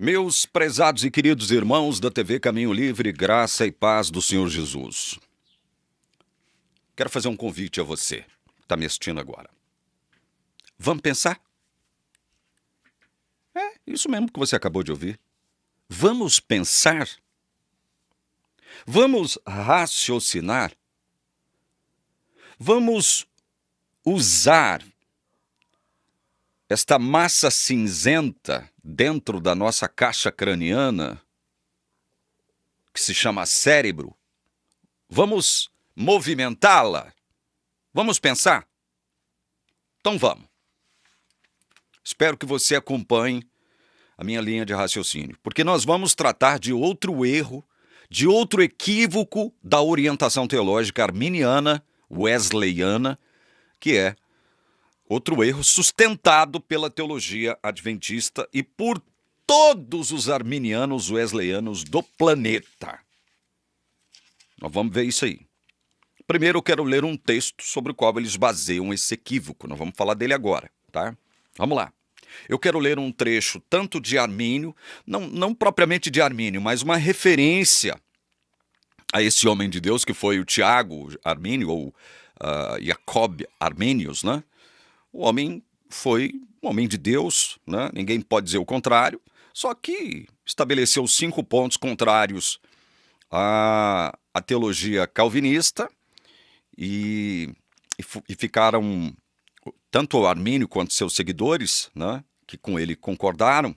Meus prezados e queridos irmãos da TV Caminho Livre, graça e paz do Senhor Jesus. Quero fazer um convite a você que está me assistindo agora. Vamos pensar? É isso mesmo que você acabou de ouvir. Vamos pensar? Vamos raciocinar? Vamos usar esta massa cinzenta dentro da nossa caixa craniana, que se chama cérebro? Vamos movimentá-la? Vamos pensar? Então vamos. Espero que você acompanhe a minha linha de raciocínio, porque nós vamos tratar de outro erro, de outro equívoco da orientação teológica arminiana, wesleyana, que é outro erro sustentado pela teologia adventista e por todos os arminianos wesleyanos do planeta. Nós vamos ver isso aí. Primeiro eu quero ler um texto sobre o qual eles baseiam esse equívoco. Nós vamos falar dele agora, tá? Vamos lá. Eu quero ler um trecho tanto de Armínio, não propriamente de Armínio, mas uma referência a esse homem de Deus que foi o Tiago Armínio, ou Jacob Arminius, né? O homem foi um homem de Deus, né? Ninguém pode dizer o contrário, só que estabeleceu 5 pontos contrários à teologia calvinista e ficaram, tanto o Armínio quanto seus seguidores, né, que com ele concordaram,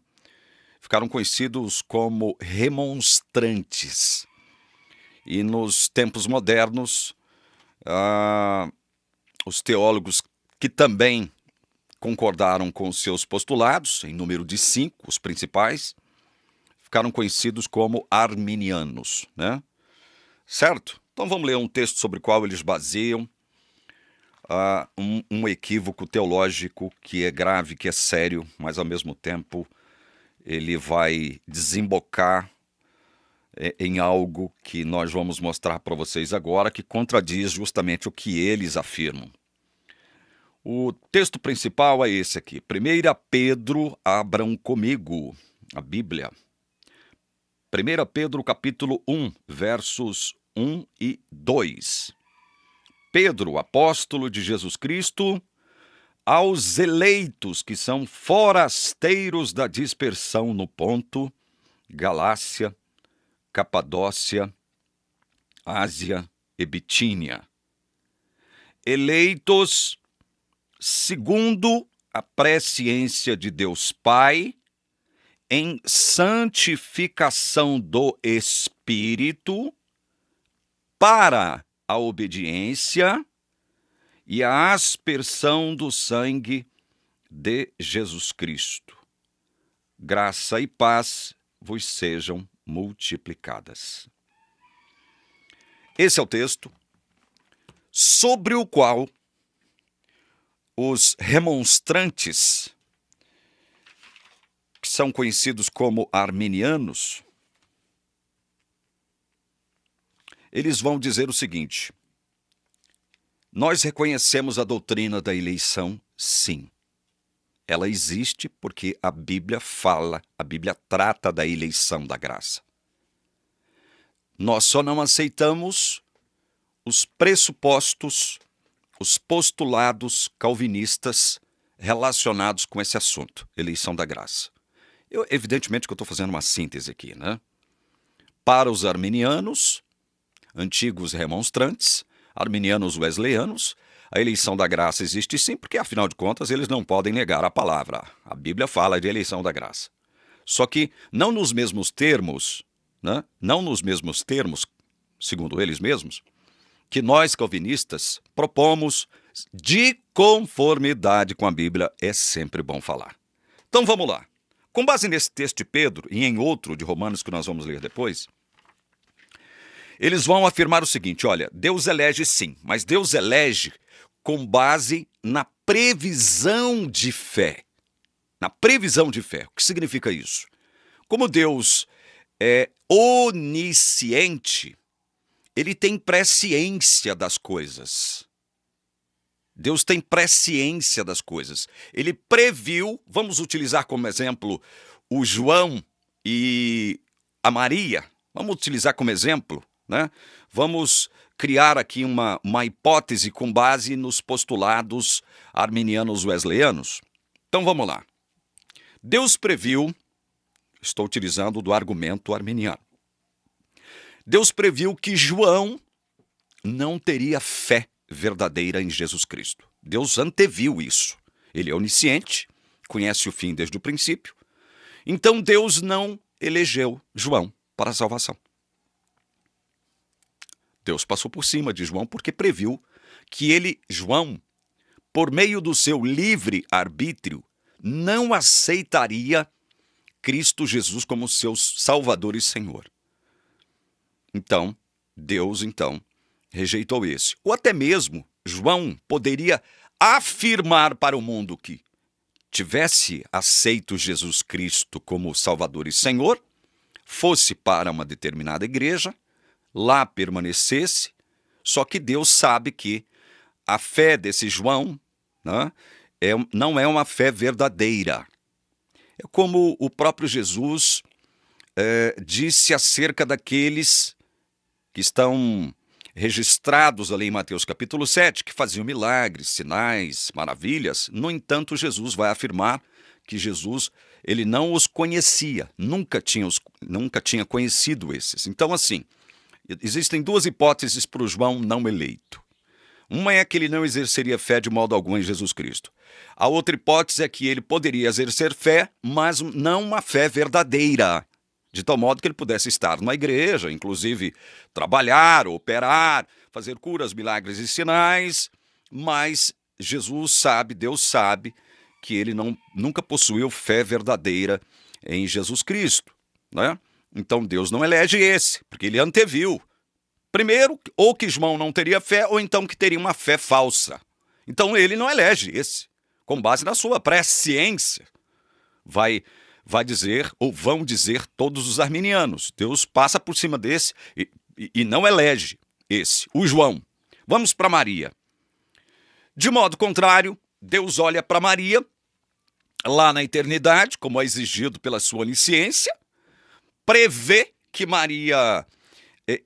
ficaram conhecidos como remonstrantes. E nos tempos modernos, os teólogos que também concordaram com seus postulados, em número de 5, os principais, ficaram conhecidos como arminianos, né? Certo? Então vamos ler um texto sobre o qual eles baseiam um equívoco teológico que é grave, que é sério, mas ao mesmo tempo ele vai desembocar em algo que nós vamos mostrar para vocês agora, que contradiz justamente o que eles afirmam. O texto principal é esse aqui. 1 Pedro, abram comigo a Bíblia. 1 Pedro capítulo 1, versos 1 e 2. Pedro, apóstolo de Jesus Cristo, aos eleitos que são forasteiros da dispersão no Ponto, Galácia, Capadócia, Ásia e Bitínia. Eleitos segundo a presciência de Deus Pai, em santificação do Espírito, para a obediência e a aspersão do sangue de Jesus Cristo. Graça e paz vos sejam multiplicadas. Esse é o texto sobre o qual os remonstrantes, que são conhecidos como arminianos, eles vão dizer o seguinte: nós reconhecemos a doutrina da eleição, sim. Ela existe porque a Bíblia fala, a Bíblia trata da eleição da graça. Nós só não aceitamos os pressupostos, os postulados calvinistas relacionados com esse assunto, eleição da graça. Evidentemente que eu estou fazendo uma síntese aqui, né? Para os arminianos, antigos remonstrantes, arminianos wesleyanos, a eleição da graça existe sim, porque afinal de contas eles não podem negar a palavra. A Bíblia fala de eleição da graça. Só que não nos mesmos termos, né? Não nos mesmos termos, segundo eles mesmos, que nós calvinistas propomos de conformidade com a Bíblia. É sempre bom falar. Então vamos lá. Com base nesse texto de Pedro e em outro de Romanos que nós vamos ler depois, eles vão afirmar o seguinte: olha, Deus elege sim, mas Deus elege com base na previsão de fé. Na previsão de fé. O que significa isso? Como Deus é onisciente, ele tem presciência das coisas. Deus tem presciência das coisas. Ele previu, vamos utilizar como exemplo o João e a Maria, vamos utilizar como exemplo, né? Vamos criar aqui uma hipótese com base nos postulados arminianos wesleyanos. Então vamos lá. Deus previu, estou utilizando do argumento arminiano, Deus previu que João não teria fé verdadeira em Jesus Cristo. Deus anteviu isso. Ele é onisciente, conhece o fim desde o princípio. Então Deus não elegeu João para a salvação. Deus passou por cima de João porque previu que ele, João, por meio do seu livre arbítrio, não aceitaria Cristo Jesus como seu Salvador e Senhor. Então, Deus, rejeitou esse. Ou até mesmo, João poderia afirmar para o mundo que tivesse aceito Jesus Cristo como Salvador e Senhor, fosse para uma determinada igreja, lá permanecesse, só que Deus sabe que a fé desse João, né, não é uma fé verdadeira. É como o próprio Jesus disse acerca daqueles que estão registrados ali em Mateus capítulo 7, que faziam milagres, sinais, maravilhas. No entanto, Jesus vai afirmar que Jesus, ele não os conhecia, nunca tinha conhecido esses. Então, assim, existem duas hipóteses para o João não eleito. Uma é que ele não exerceria fé de modo algum em Jesus Cristo. A outra hipótese é que ele poderia exercer fé, mas não uma fé verdadeira, de tal modo que ele pudesse estar numa igreja, inclusive trabalhar, operar, fazer curas, milagres e sinais, mas Jesus sabe, Deus sabe, que ele nunca possuiu fé verdadeira em Jesus Cristo, né? Então Deus não elege esse, porque ele anteviu. Primeiro, ou que João não teria fé, ou então que teria uma fé falsa. Então ele não elege esse, com base na sua presciência. Vai dizer, ou vão dizer todos os arminianos. Deus passa por cima desse e não elege esse, o João. Vamos para Maria. De modo contrário, Deus olha para Maria, lá na eternidade, como é exigido pela sua onisciência, prevê que Maria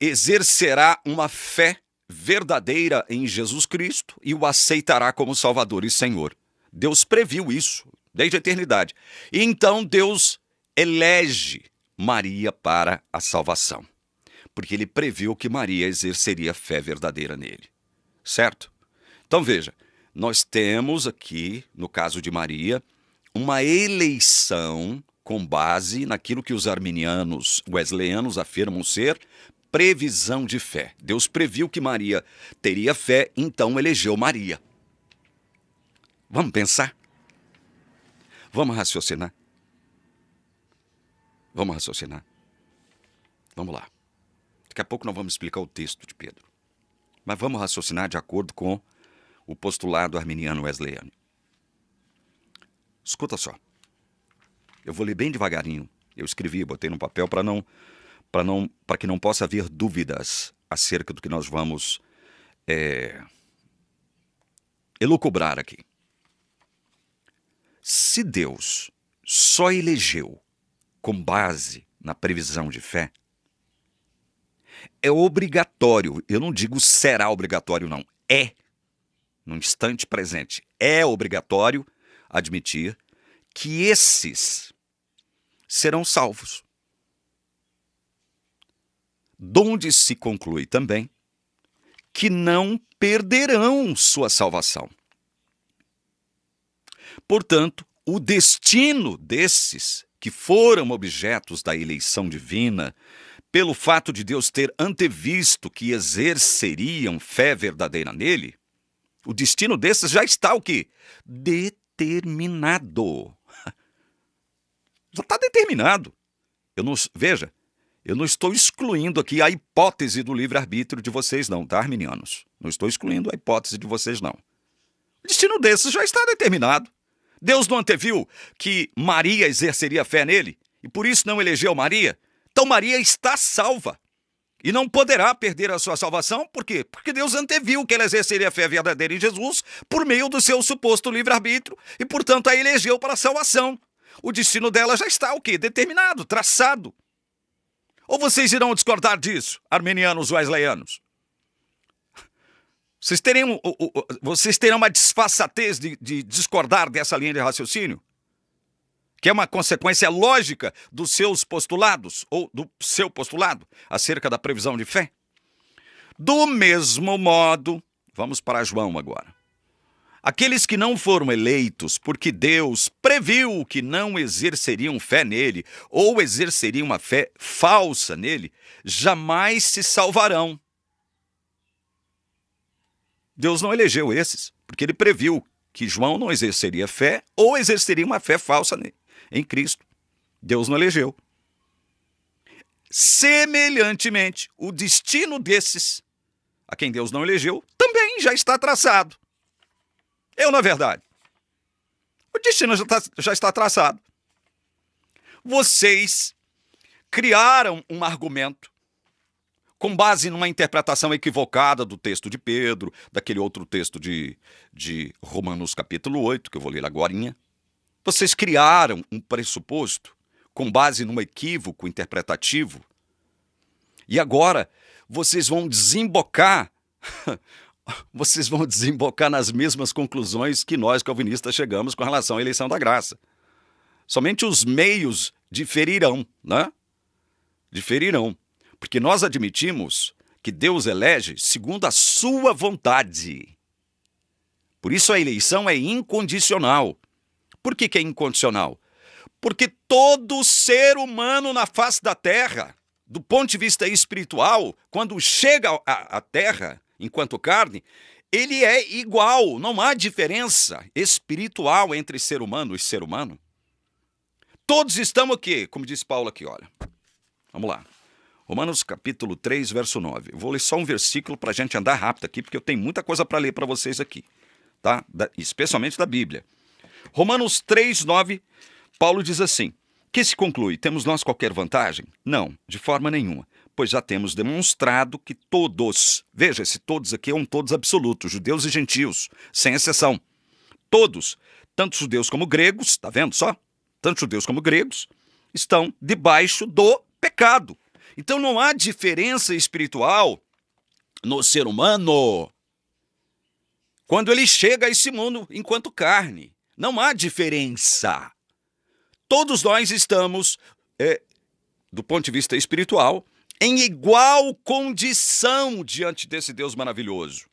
exercerá uma fé verdadeira em Jesus Cristo e o aceitará como Salvador e Senhor. Deus previu isso desde a eternidade. E então Deus elege Maria para a salvação, porque ele previu que Maria exerceria fé verdadeira nele. Certo? Então veja, nós temos aqui, no caso de Maria, uma eleição com base naquilo que os arminianos wesleyanos afirmam ser previsão de fé. Deus previu que Maria teria fé, então elegeu Maria. Vamos pensar? Vamos raciocinar? Vamos raciocinar? Vamos lá. Daqui a pouco nós vamos explicar o texto de Pedro. Mas vamos raciocinar de acordo com o postulado arminiano wesleyano. Escuta só. Eu vou ler bem devagarinho. Eu escrevi, botei no papel para que não possa haver dúvidas acerca do que nós vamos elucubrar aqui. Se Deus só elegeu com base na previsão de fé, é obrigatório, eu não digo será obrigatório não, no instante presente, é obrigatório admitir que esses serão salvos. Donde se conclui também que não perderão sua salvação. Portanto, o destino desses que foram objetos da eleição divina, pelo fato de Deus ter antevisto que exerceriam fé verdadeira nele, o destino desses já está o quê? Determinado. Já está determinado. Veja, eu não estou excluindo aqui a hipótese do livre-arbítrio de vocês não, tá, arminianos? Não estou excluindo a hipótese de vocês não. O destino desses já está determinado. Deus não anteviu que Maria exerceria fé nele e por isso não elegeu Maria? Então Maria está salva e não poderá perder a sua salvação. Por quê? Porque Deus anteviu que ela exerceria fé verdadeira em Jesus por meio do seu suposto livre-arbítrio e, portanto, a elegeu para a salvação. O destino dela já está o quê? Determinado, traçado. Ou vocês irão discordar disso, arminianos wesleyanos? Vocês terão uma disfarçatez de discordar dessa linha de raciocínio? Que é uma consequência lógica dos seus postulados, ou do seu postulado, acerca da previsão de fé? Do mesmo modo, vamos para João agora. Aqueles que não foram eleitos porque Deus previu que não exerceriam fé nele, ou exerceriam uma fé falsa nele, jamais se salvarão. Deus não elegeu esses, porque ele previu que João não exerceria fé, ou exerceria uma fé falsa em Cristo. Deus não elegeu. Semelhantemente, o destino desses, a quem Deus não elegeu, também já está traçado. Eu, na verdade, o destino já está traçado. Vocês criaram um argumento com base numa interpretação equivocada do texto de Pedro, daquele outro texto de Romanos capítulo 8, que eu vou ler agorinha. Vocês criaram um pressuposto com base num equívoco interpretativo. E agora vocês vão desembocar nas mesmas conclusões que nós calvinistas chegamos com relação à eleição da graça. Somente os meios diferirão, né? Diferirão. Porque nós admitimos que Deus elege segundo a sua vontade. Por isso a eleição é incondicional. Por que é incondicional? Porque todo ser humano na face da terra, do ponto de vista espiritual, quando chega à terra, enquanto carne, ele é igual, não há diferença espiritual entre ser humano e ser humano. Todos estamos aqui, como diz Paulo aqui, olha. Vamos lá. Romanos capítulo 3, verso 9. Eu vou ler só um versículo para a gente andar rápido aqui, porque eu tenho muita coisa para ler para vocês aqui, tá? Especialmente da Bíblia. Romanos 3, 9, Paulo diz assim: que se conclui, temos nós qualquer vantagem? Não, de forma nenhuma, pois já temos demonstrado que todos, veja, esse todos aqui é um todos absoluto, judeus e gentios, sem exceção, todos, tanto judeus como gregos, tá vendo só? Tanto judeus como gregos, estão debaixo do pecado. Então não há diferença espiritual no ser humano quando ele chega a esse mundo enquanto carne. Não há diferença. Todos nós estamos, do ponto de vista espiritual, em igual condição diante desse Deus maravilhoso.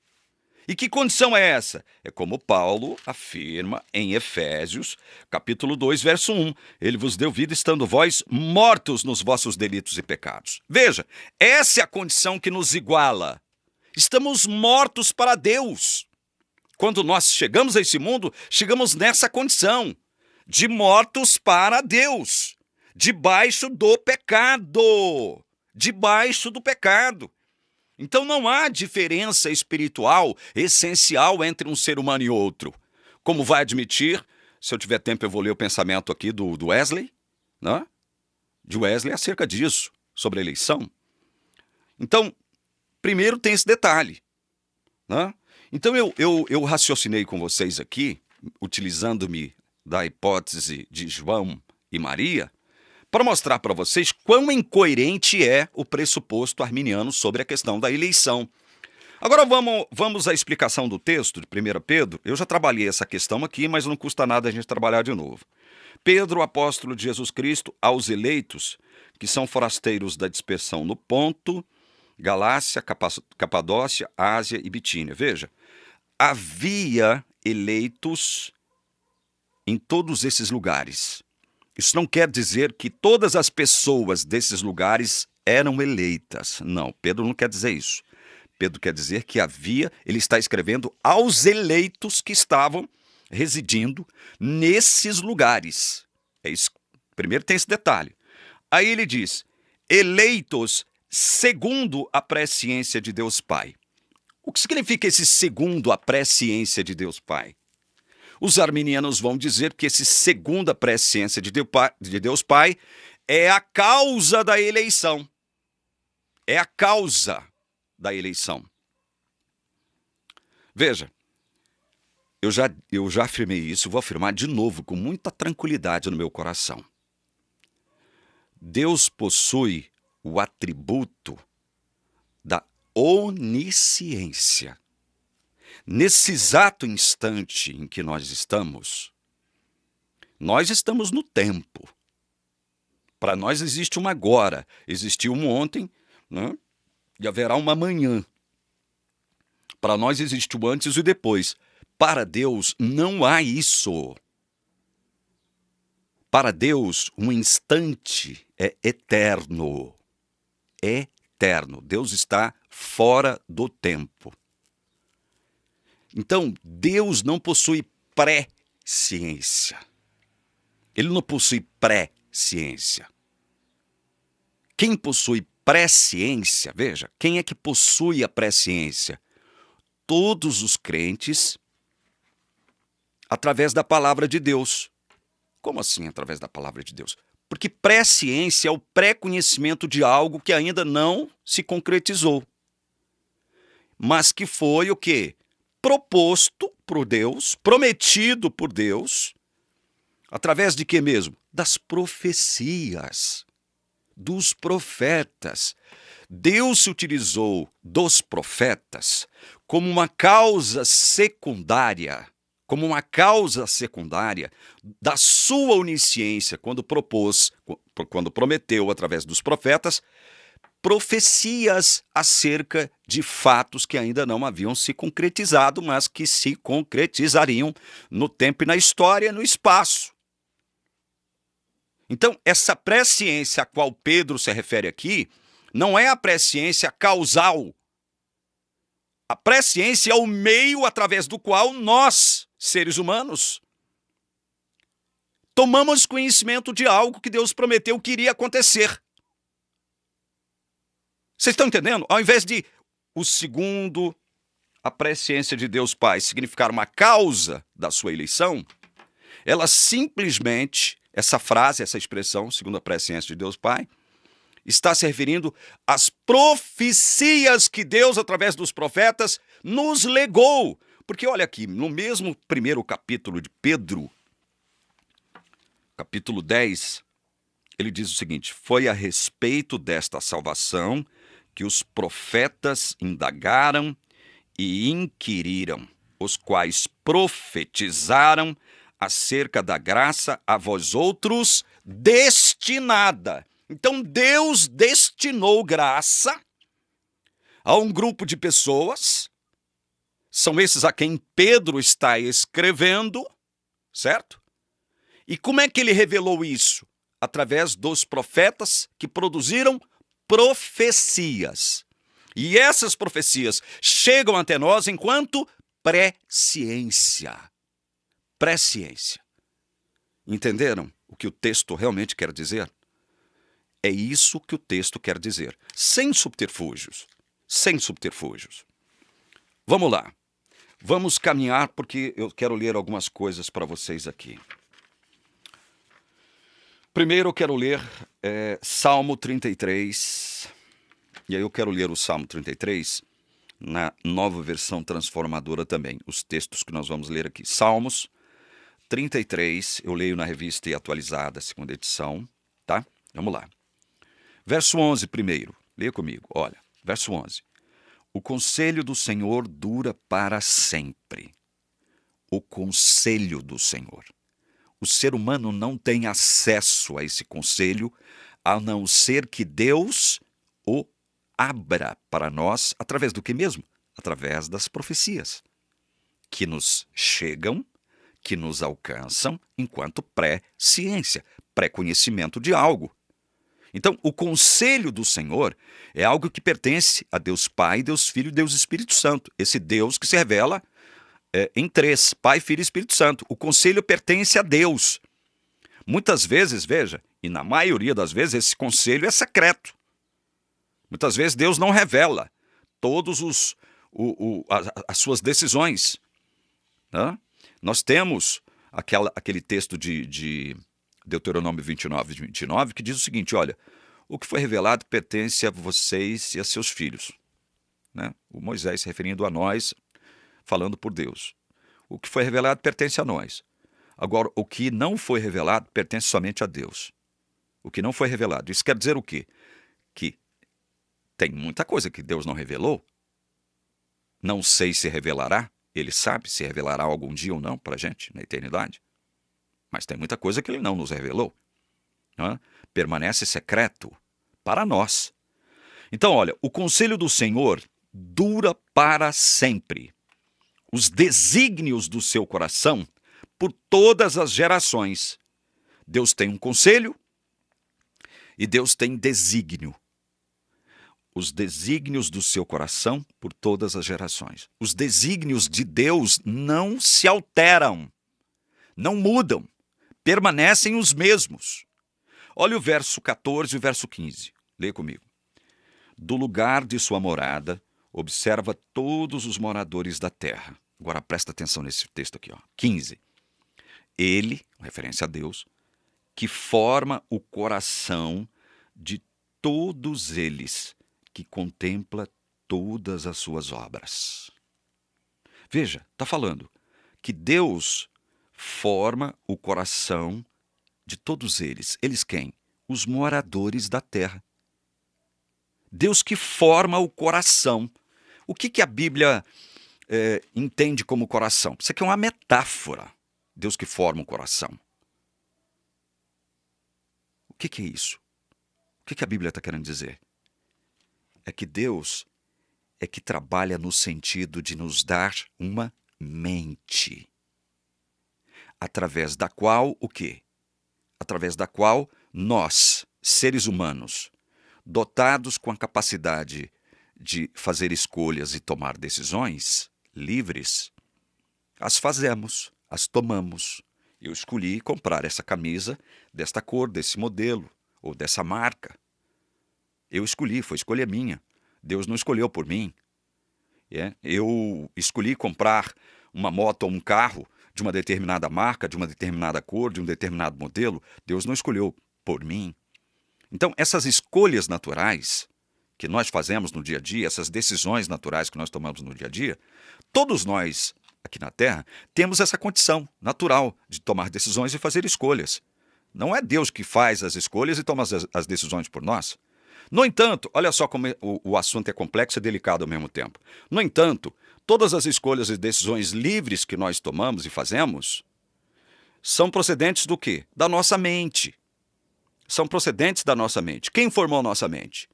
E que condição é essa? É como Paulo afirma em Efésios, capítulo 2, verso 1. Ele vos deu vida estando vós mortos nos vossos delitos e pecados. Veja, essa é a condição que nos iguala. Estamos mortos para Deus. Quando nós chegamos a esse mundo, chegamos nessa condição de mortos para Deus, debaixo do pecado, debaixo do pecado. Então não há diferença espiritual essencial entre um ser humano e outro. Como vai admitir, se eu tiver tempo eu vou ler o pensamento aqui do Wesley, né? De Wesley acerca disso, sobre a eleição. Então, primeiro tem esse detalhe, né? Então eu raciocinei com vocês aqui, utilizando-me da hipótese de João e Maria, para mostrar para vocês quão incoerente é o pressuposto arminiano sobre a questão da eleição. Agora vamos à explicação do texto de 1 Pedro. Eu já trabalhei essa questão aqui, mas não custa nada a gente trabalhar de novo. Pedro, apóstolo de Jesus Cristo, aos eleitos, que são forasteiros da dispersão no Ponto, Galácia, Capadócia, Ásia e Bitínia. Veja, havia eleitos em todos esses lugares. Isso não quer dizer que todas as pessoas desses lugares eram eleitas. Não, Pedro não quer dizer isso. Pedro quer dizer que ele está escrevendo aos eleitos que estavam residindo nesses lugares. É isso. Primeiro tem esse detalhe. Aí ele diz, eleitos segundo a presciência de Deus Pai. O que significa esse segundo a presciência de Deus Pai? Os arminianos vão dizer que esse segundo a presciência de Deus Pai é a causa da eleição. É a causa da eleição. Veja, eu já afirmei isso, vou afirmar de novo com muita tranquilidade no meu coração. Deus possui o atributo da onisciência. Nesse exato instante em que nós estamos no tempo. Para nós existe um agora, existiu um ontem, né? E haverá uma amanhã. Para nós existe o antes e o depois. Para Deus não há isso. Para Deus, um instante é eterno. É eterno. Deus está fora do tempo. Então, Deus não possui pré-ciência. Ele não possui pré-ciência. Quem possui pré-ciência, veja, quem é que possui a pré-ciência? Todos os crentes, através da palavra de Deus. Como assim através da palavra de Deus? Porque pré-ciência é o pré-conhecimento de algo que ainda não se concretizou. Mas que foi o quê? Proposto por Deus, prometido por Deus, através de quê mesmo? Das profecias, dos profetas. Deus se utilizou dos profetas como uma causa secundária, da sua onisciência, quando prometeu através dos profetas, profecias acerca de fatos que ainda não haviam se concretizado, mas que se concretizariam no tempo e na história, no espaço. Então, essa presciência a qual Pedro se refere aqui, não é a presciência causal. A presciência é o meio através do qual nós, seres humanos, tomamos conhecimento de algo que Deus prometeu que iria acontecer. Vocês estão entendendo? Ao invés de o segundo, a presciência de Deus Pai, significar uma causa da sua eleição, ela simplesmente, essa frase, essa expressão, segundo a presciência de Deus Pai, está se referindo às profecias que Deus, através dos profetas, nos legou. Porque olha aqui, no mesmo primeiro capítulo de Pedro, capítulo 10, ele diz o seguinte: foi a respeito desta salvação que os profetas indagaram e inquiriram, os quais profetizaram acerca da graça a vós outros destinada. Então Deus destinou graça a um grupo de pessoas, são esses a quem Pedro está escrevendo, certo? E como é que ele revelou isso? Através dos profetas que produziram profecias. E essas profecias chegam até nós enquanto presciência. Presciência. Entenderam o que o texto realmente quer dizer? É isso que o texto quer dizer. Sem subterfúgios. Sem subterfúgios. Vamos lá. Vamos caminhar porque eu quero ler algumas coisas para vocês aqui. Primeiro eu quero ler Salmo 33. E aí eu quero ler o Salmo 33 na nova versão transformadora também. Os textos que nós vamos ler aqui. Salmos 33, eu leio na revista e atualizada, segunda edição, tá? Vamos lá. Verso 11 primeiro, leia comigo, olha, verso 11. O conselho do Senhor dura para sempre. O conselho do Senhor. O ser humano não tem acesso a esse conselho, a não ser que Deus o abra para nós, através do que mesmo? Através das profecias, que nos chegam, que nos alcançam enquanto pré-ciência, pré-conhecimento de algo. Então, o conselho do Senhor é algo que pertence a Deus Pai, Deus Filho e Deus Espírito Santo. Esse Deus que se revela em três, Pai, Filho e Espírito Santo. O conselho pertence a Deus. Muitas vezes, veja, e na maioria das vezes, esse conselho é secreto. Muitas vezes Deus não revela todas as suas decisões. Né? Nós temos aquele texto de Deuteronômio 29 que diz o seguinte, olha, o que foi revelado pertence a vocês e a seus filhos. Né? O Moisés se referindo a nós, falando por Deus. O que foi revelado pertence a nós. Agora, o que não foi revelado pertence somente a Deus. O que não foi revelado. Isso quer dizer o quê? Que tem muita coisa que Deus não revelou. Não sei se revelará. Ele sabe se revelará algum dia ou não para a gente, na eternidade. Mas tem muita coisa que ele não nos revelou. Né? Permanece secreto para nós. Então, olha, o conselho do Senhor dura para sempre. Os desígnios do seu coração por todas as gerações. Deus tem um conselho e Deus tem desígnio. Os desígnios do seu coração por todas as gerações. Os desígnios de Deus não se alteram, não mudam, permanecem os mesmos. Olha o verso 14 e o verso 15. Lê comigo. Do lugar de sua morada, observa todos os moradores da terra. Agora presta atenção nesse texto aqui, ó. 15. Ele, referência a Deus, que forma o coração de todos eles, que contempla todas as suas obras. Veja, está falando que Deus forma o coração de todos eles. Eles quem? Os moradores da terra. Deus que forma o coração. O que a Bíblia entende como coração? Isso aqui é uma metáfora. Deus que forma o coração. O que é isso? O que a Bíblia está querendo dizer? É que Deus é que trabalha no sentido de nos dar uma mente. Através da qual, o quê? Através da qual nós, seres humanos, dotados com a capacidade de fazer escolhas e tomar decisões livres, as fazemos, as tomamos. Eu escolhi comprar essa camisa desta cor, desse modelo, ou dessa marca. Eu escolhi, foi escolha minha. Deus não escolheu por mim. Eu escolhi comprar uma moto ou um carro de uma determinada marca, de uma determinada cor, de um determinado modelo. Deus não escolheu por mim. Então, essas escolhas naturais que nós fazemos no dia a dia, essas decisões naturais que nós tomamos no dia a dia, todos nós aqui na Terra temos essa condição natural de tomar decisões e fazer escolhas. Não é Deus que faz as escolhas e toma as decisões por nós. No entanto, olha só como o assunto é complexo e delicado ao mesmo tempo. No entanto, todas as escolhas e decisões livres que nós tomamos e fazemos são procedentes do quê? Da nossa mente. São procedentes da nossa mente. Quem formou a nossa mente?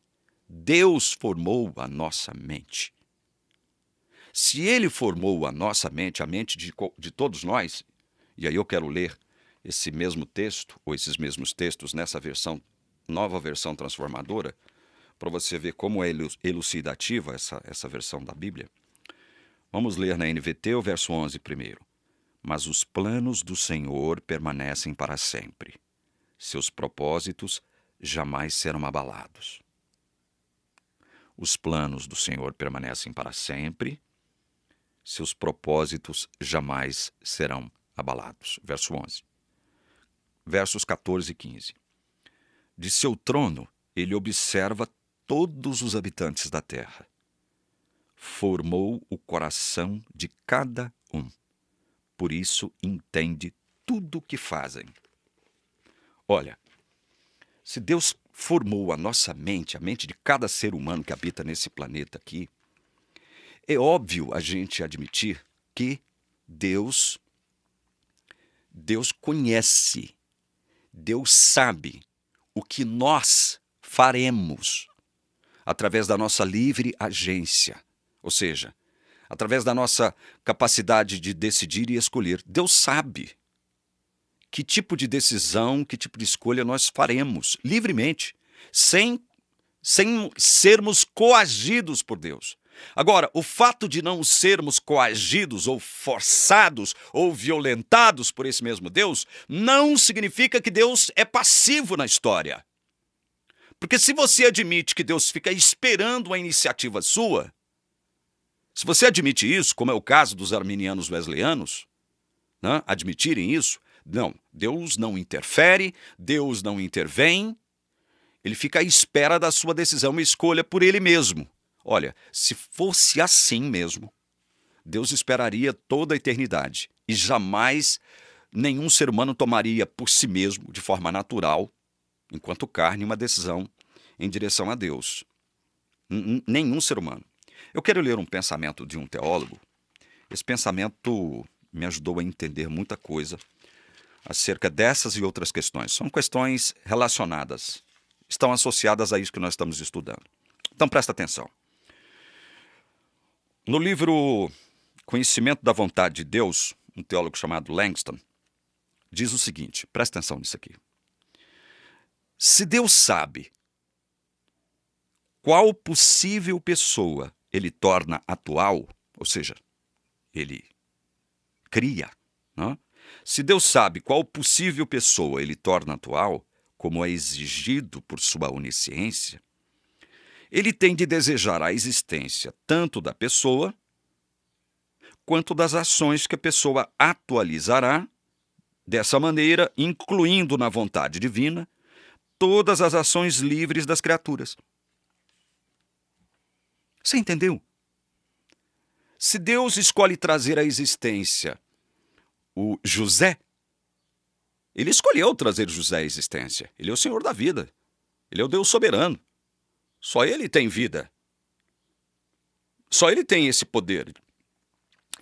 Deus formou a nossa mente. Se Ele formou a nossa mente, a mente de todos nós, e aí eu quero ler esse mesmo texto, ou esses mesmos textos nessa versão, nova versão transformadora, para você ver como é elucidativa essa versão da Bíblia. Vamos ler na NVT o verso 11 primeiro. Mas os planos do Senhor permanecem para sempre. Seus propósitos jamais serão abalados. Os planos do Senhor permanecem para sempre. Seus propósitos jamais serão abalados. Verso 11. Versos 14 e 15. De seu trono, ele observa todos os habitantes da terra. Formou o coração de cada um. Por isso, entende tudo o que fazem. Olha, se Deus formou a nossa mente, a mente de cada ser humano que habita nesse planeta aqui, é óbvio a gente admitir que Deus conhece, Deus sabe o que nós faremos através da nossa livre agência, ou seja, através da nossa capacidade de decidir e escolher. Deus sabe que tipo de decisão, que tipo de escolha nós faremos livremente, sem sermos coagidos por Deus. Agora, o fato de não sermos coagidos ou forçados ou violentados por esse mesmo Deus não significa que Deus é passivo na história. Porque se você admite que Deus fica esperando uma iniciativa sua, se você admite isso, como é o caso dos arminianos wesleyanos, né, admitirem isso, não, Deus não interfere, Deus não intervém, ele fica à espera da sua decisão e escolha por ele mesmo. Olha, se fosse assim mesmo, Deus esperaria toda a eternidade e jamais nenhum ser humano tomaria por si mesmo, de forma natural, enquanto carne, uma decisão em direção a Deus. Nenhum ser humano. Eu quero ler um pensamento de um teólogo. Esse pensamento me ajudou a entender muita coisa acerca dessas e outras questões. São questões relacionadas, estão associadas a isso que nós estamos estudando. Então presta atenção. No livro Conhecimento da Vontade de Deus, um teólogo chamado Langston diz o seguinte, presta atenção nisso aqui. Se Deus sabe qual possível pessoa ele torna atual, ou seja, ele cria, não? Se Deus sabe qual possível pessoa ele torna atual, como é exigido por sua onisciência, ele tem de desejar a existência tanto da pessoa quanto das ações que a pessoa atualizará, dessa maneira, incluindo na vontade divina todas as ações livres das criaturas. Você entendeu? Se Deus escolhe trazer à existência o José, ele escolheu trazer José à existência. Ele é o Senhor da vida. Ele é o Deus soberano. Só ele tem vida. Só ele tem esse poder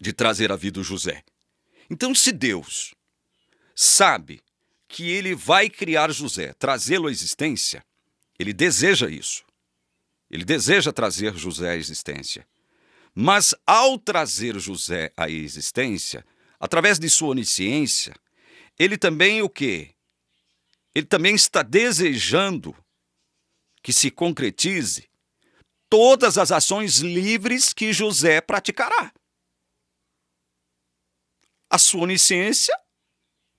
de trazer à vida o José. Então, se Deus sabe que ele vai criar José, trazê-lo à existência, ele deseja isso. Ele deseja trazer José à existência. Mas, ao trazer José à existência, através de sua onisciência, ele também o quê? Ele também está desejando que se concretize todas as ações livres que José praticará. A sua onisciência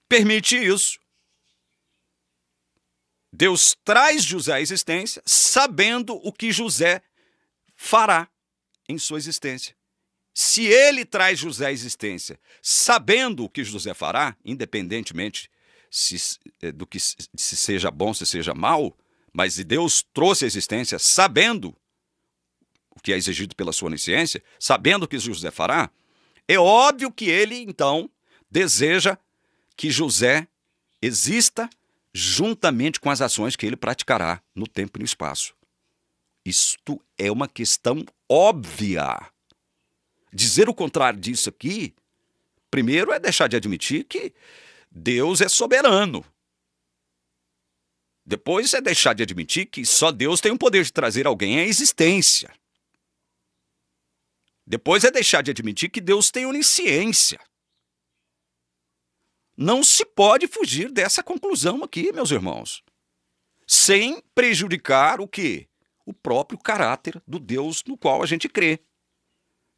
permite isso. Deus traz José à existência sabendo o que José fará em sua existência. Se ele traz José à existência sabendo o que José fará, independentemente do que se seja bom, se seja mal, mas se Deus trouxe à existência sabendo o que é exigido pela sua onisciência, sabendo o que José fará, é óbvio que ele, então, deseja que José exista juntamente com as ações que ele praticará no tempo e no espaço. Isto é uma questão óbvia. Dizer o contrário disso aqui, primeiro é deixar de admitir que Deus é soberano. Depois é deixar de admitir que só Deus tem o poder de trazer alguém à existência. Depois é deixar de admitir que Deus tem onisciência. Não se pode fugir dessa conclusão aqui, meus irmãos, sem prejudicar o quê? O próprio caráter do Deus no qual a gente crê,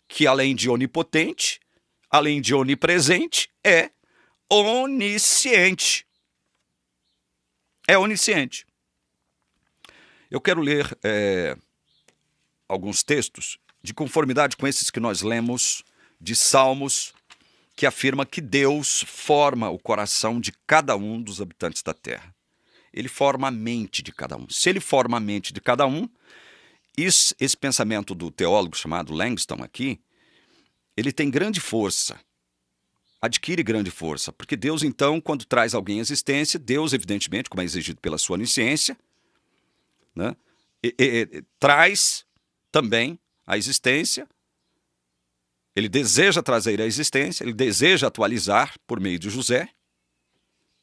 que além de onipotente, além de onipresente, é onisciente. É onisciente. Eu quero ler alguns textos de conformidade com esses que nós lemos, de Salmos, que afirma que Deus forma o coração de cada um dos habitantes da terra. Ele forma a mente de cada um. Se ele forma a mente de cada um, esse pensamento do teólogo chamado Langston aqui, ele tem grande força, adquire grande força, porque Deus, então, quando traz alguém à existência, Deus, evidentemente, como é exigido pela sua onisciência, né, traz também à existência. Ele deseja trazer à existência, ele deseja atualizar, por meio de José,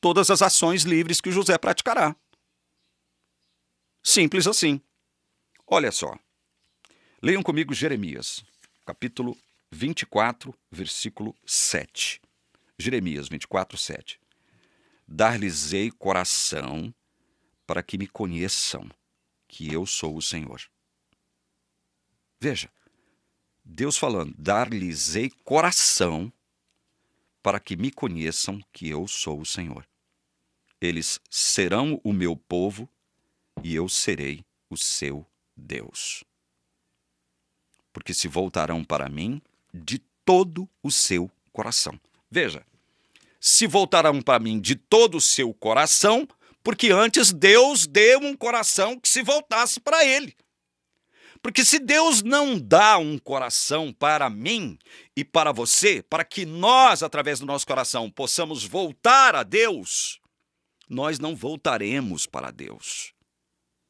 todas as ações livres que José praticará. Simples assim. Olha só. Leiam comigo Jeremias, capítulo 24, versículo 7. Jeremias 24, 7. Dar-lhes-ei coração para que me conheçam, que eu sou o Senhor. Veja. Deus falando, dar-lhes-ei coração para que me conheçam que eu sou o Senhor. Eles serão o meu povo e eu serei o seu Deus. Porque se voltarão para mim de todo o seu coração. Veja, se voltarão para mim de todo o seu coração, porque antes Deus deu um coração que se voltasse para ele. Porque se Deus não dá um coração para mim e para você, para que nós, através do nosso coração, possamos voltar a Deus, nós não voltaremos para Deus.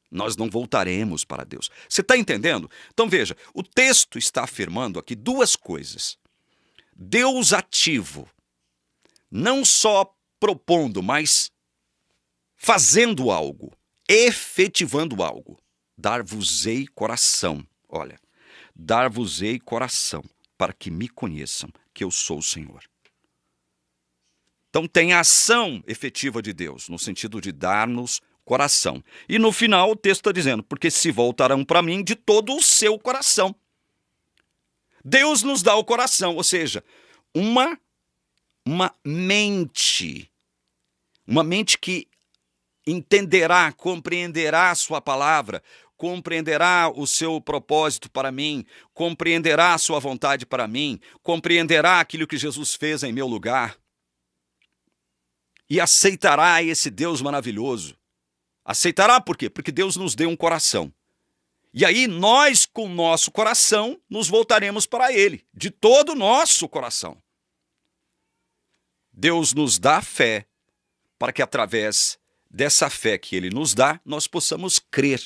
Nós não voltaremos para Deus. Você está entendendo? Então veja, o texto está afirmando aqui duas coisas. Deus ativo, não só propondo, mas fazendo algo, efetivando algo. Dar-vos-ei coração, olha, dar-vos-ei coração, para que me conheçam, que eu sou o Senhor. Então tem a ação efetiva de Deus, no sentido de dar-nos coração. E no final o texto está dizendo, porque se voltarão para mim de todo o seu coração. Deus nos dá o coração, ou seja, uma mente que entenderá, compreenderá a sua palavra, compreenderá o seu propósito para mim, compreenderá a sua vontade para mim, compreenderá aquilo que Jesus fez em meu lugar e aceitará esse Deus maravilhoso. Aceitará por quê? Porque Deus nos deu um coração. E aí nós, com o nosso coração, nos voltaremos para Ele, de todo o nosso coração. Deus nos dá fé para que através dessa fé que Ele nos dá, nós possamos crer.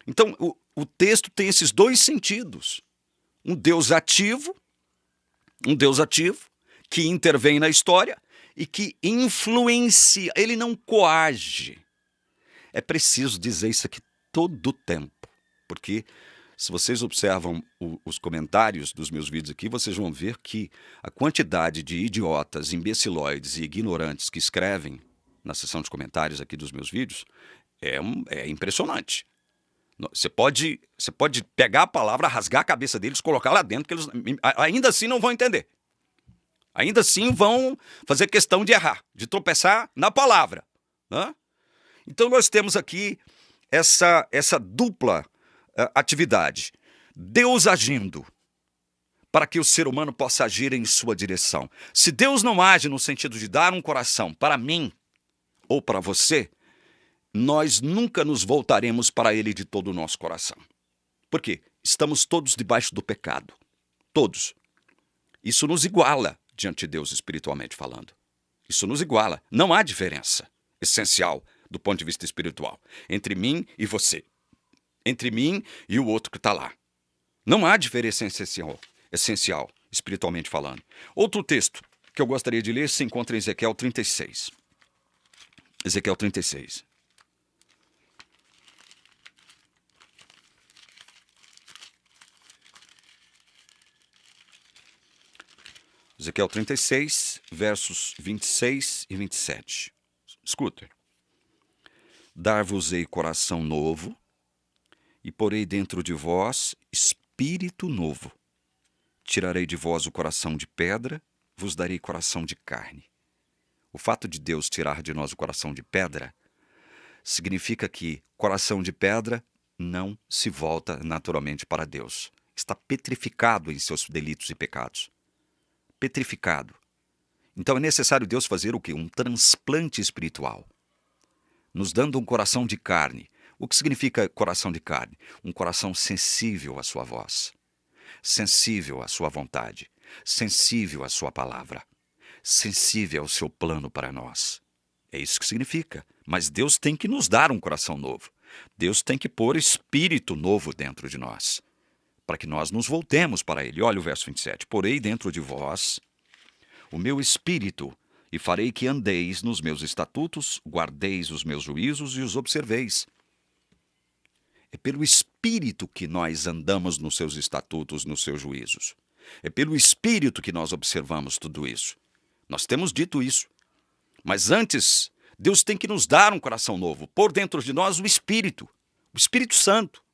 Então, o texto tem esses dois sentidos. Um Deus ativo que intervém na história e que influencia, Ele não coage. É preciso dizer isso aqui todo o tempo, porque se vocês observam os comentários dos meus vídeos aqui, vocês vão ver que a quantidade de idiotas, imbecilóides e ignorantes que escrevem na seção de comentários aqui dos meus vídeos é impressionante. Você pode pegar a palavra, rasgar a cabeça deles, colocar lá dentro, que eles ainda assim não vão entender. Ainda assim vão fazer questão de errar, de tropeçar na palavra, né? Então nós temos aqui essa dupla atividade. Deus agindo para que o ser humano possa agir em sua direção. Se Deus não age no sentido de dar um coração para mim ou para você, nós nunca nos voltaremos para Ele de todo o nosso coração. Por quê? Estamos todos debaixo do pecado. Todos. Isso nos iguala diante de Deus espiritualmente falando. Isso nos iguala. Não há diferença essencial do ponto de vista espiritual entre mim e você. Entre mim e o outro que está lá. Não há diferença essencial, espiritualmente falando. Outro texto que eu gostaria de ler se encontra em Ezequiel 36. Ezequiel 36. Ezequiel 36, versos 26 e 27. Escuta. Dar-vos-ei coração novo, e porei dentro de vós espírito novo. Tirarei de vós o coração de pedra, vos darei coração de carne. O fato de Deus tirar de nós o coração de pedra significa que coração de pedra não se volta naturalmente para Deus. Está petrificado em seus delitos e pecados. Petrificado. Então é necessário Deus fazer o quê? Um transplante espiritual. Nos dando um coração de carne. O que significa coração de carne? Um coração sensível à sua voz, sensível à sua vontade, sensível à sua palavra, sensível ao seu plano para nós. É isso que significa. Mas Deus tem que nos dar um coração novo. Deus tem que pôr espírito novo dentro de nós, para que nós nos voltemos para Ele. Olha o verso 27. Porei dentro de vós o meu espírito, e farei que andeis nos meus estatutos, guardeis os meus juízos e os observeis. É pelo Espírito que nós andamos nos seus estatutos, nos seus juízos. É pelo Espírito que nós observamos tudo isso. Nós temos dito isso. Mas antes, Deus tem que nos dar um coração novo, pôr dentro de nós o Espírito Santo.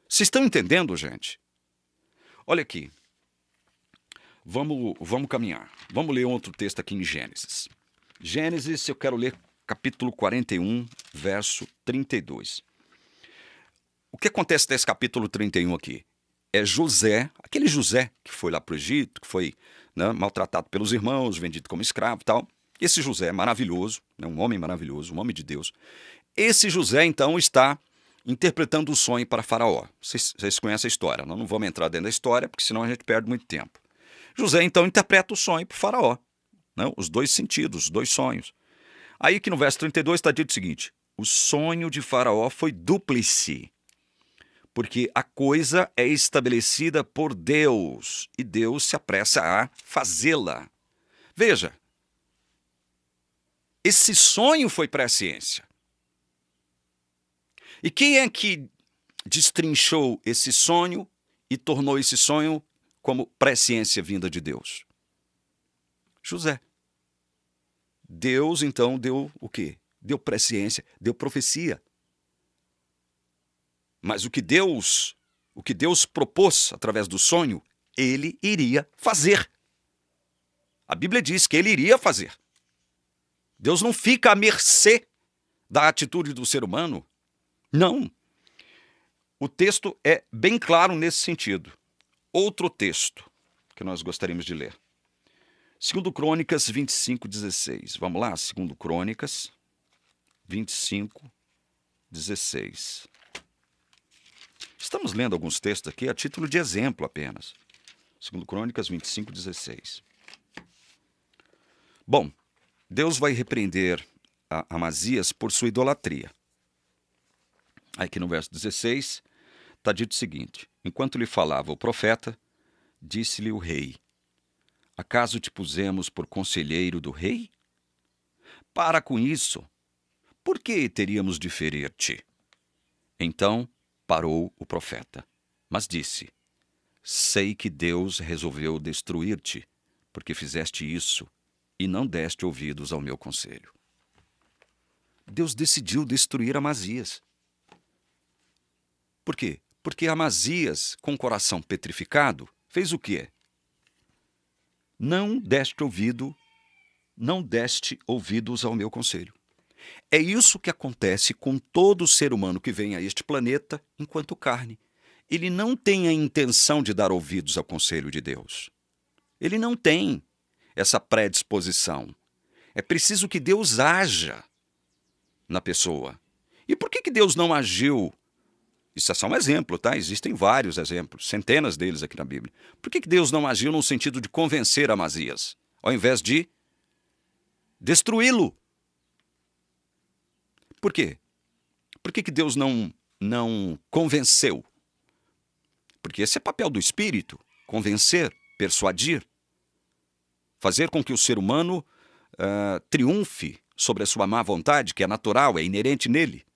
Vocês estão entendendo, gente? Olha aqui. Vamos caminhar. Vamos ler outro texto aqui em Gênesis. Gênesis, eu quero ler capítulo 41, verso 32. O que acontece nesse capítulo 31 aqui? É José, aquele José que foi lá para o Egito, que foi maltratado pelos irmãos, vendido como escravo e tal. Esse José é maravilhoso, um homem maravilhoso, um homem de Deus. Esse José, então, está interpretando o sonho para Faraó. Vocês conhecem a história, nós não vamos entrar dentro da história, porque senão a gente perde muito tempo. José, então, interpreta o sonho para o Faraó, né? Os dois sentidos, os dois sonhos. Aí que no verso 32 está dito o seguinte: o sonho de Faraó foi dúplice, porque a coisa é estabelecida por Deus, e Deus se apressa a fazê-la. Veja, esse sonho foi presciência. E quem é que destrinchou esse sonho e tornou esse sonho como presciência vinda de Deus? José. Deus, então, deu o quê? Deu presciência, deu profecia. Mas o que Deus propôs através do sonho, ele iria fazer. A Bíblia diz que ele iria fazer. Deus não fica à mercê da atitude do ser humano. Não. O texto é bem claro nesse sentido. Outro texto que nós gostaríamos de ler. 2 Crônicas 25:16. Vamos lá? 2 Crônicas 25:16. Estamos lendo alguns textos aqui a título de exemplo apenas. 2 Crônicas 25:16. Bom, Deus vai repreender a Amazias por sua idolatria. Aqui no verso 16 está dito o seguinte: enquanto lhe falava o profeta, disse-lhe o rei: acaso te pusemos por conselheiro do rei? Para com isso, por que teríamos de ferir-te? Então parou o profeta, mas disse: sei que Deus resolveu destruir-te, porque fizeste isso e não deste ouvidos ao meu conselho. Deus decidiu destruir Amazias. Por quê? Porque Amazias, com o coração petrificado, fez o quê? Não deste ouvidos ao meu conselho. É isso que acontece com todo ser humano que vem a este planeta enquanto carne. Ele não tem a intenção de dar ouvidos ao conselho de Deus. Ele não tem essa predisposição. É preciso que Deus haja na pessoa. E por que Deus não agiu? Isso é só um exemplo, tá? Existem vários exemplos, centenas deles aqui na Bíblia. Por que Deus não agiu no sentido de convencer Amazias, ao invés de destruí-lo? Por quê? Por que Deus não convenceu? Porque esse é papel do Espírito: convencer, persuadir, fazer com que o ser humano triunfe sobre a sua má vontade, que é natural, é inerente nele.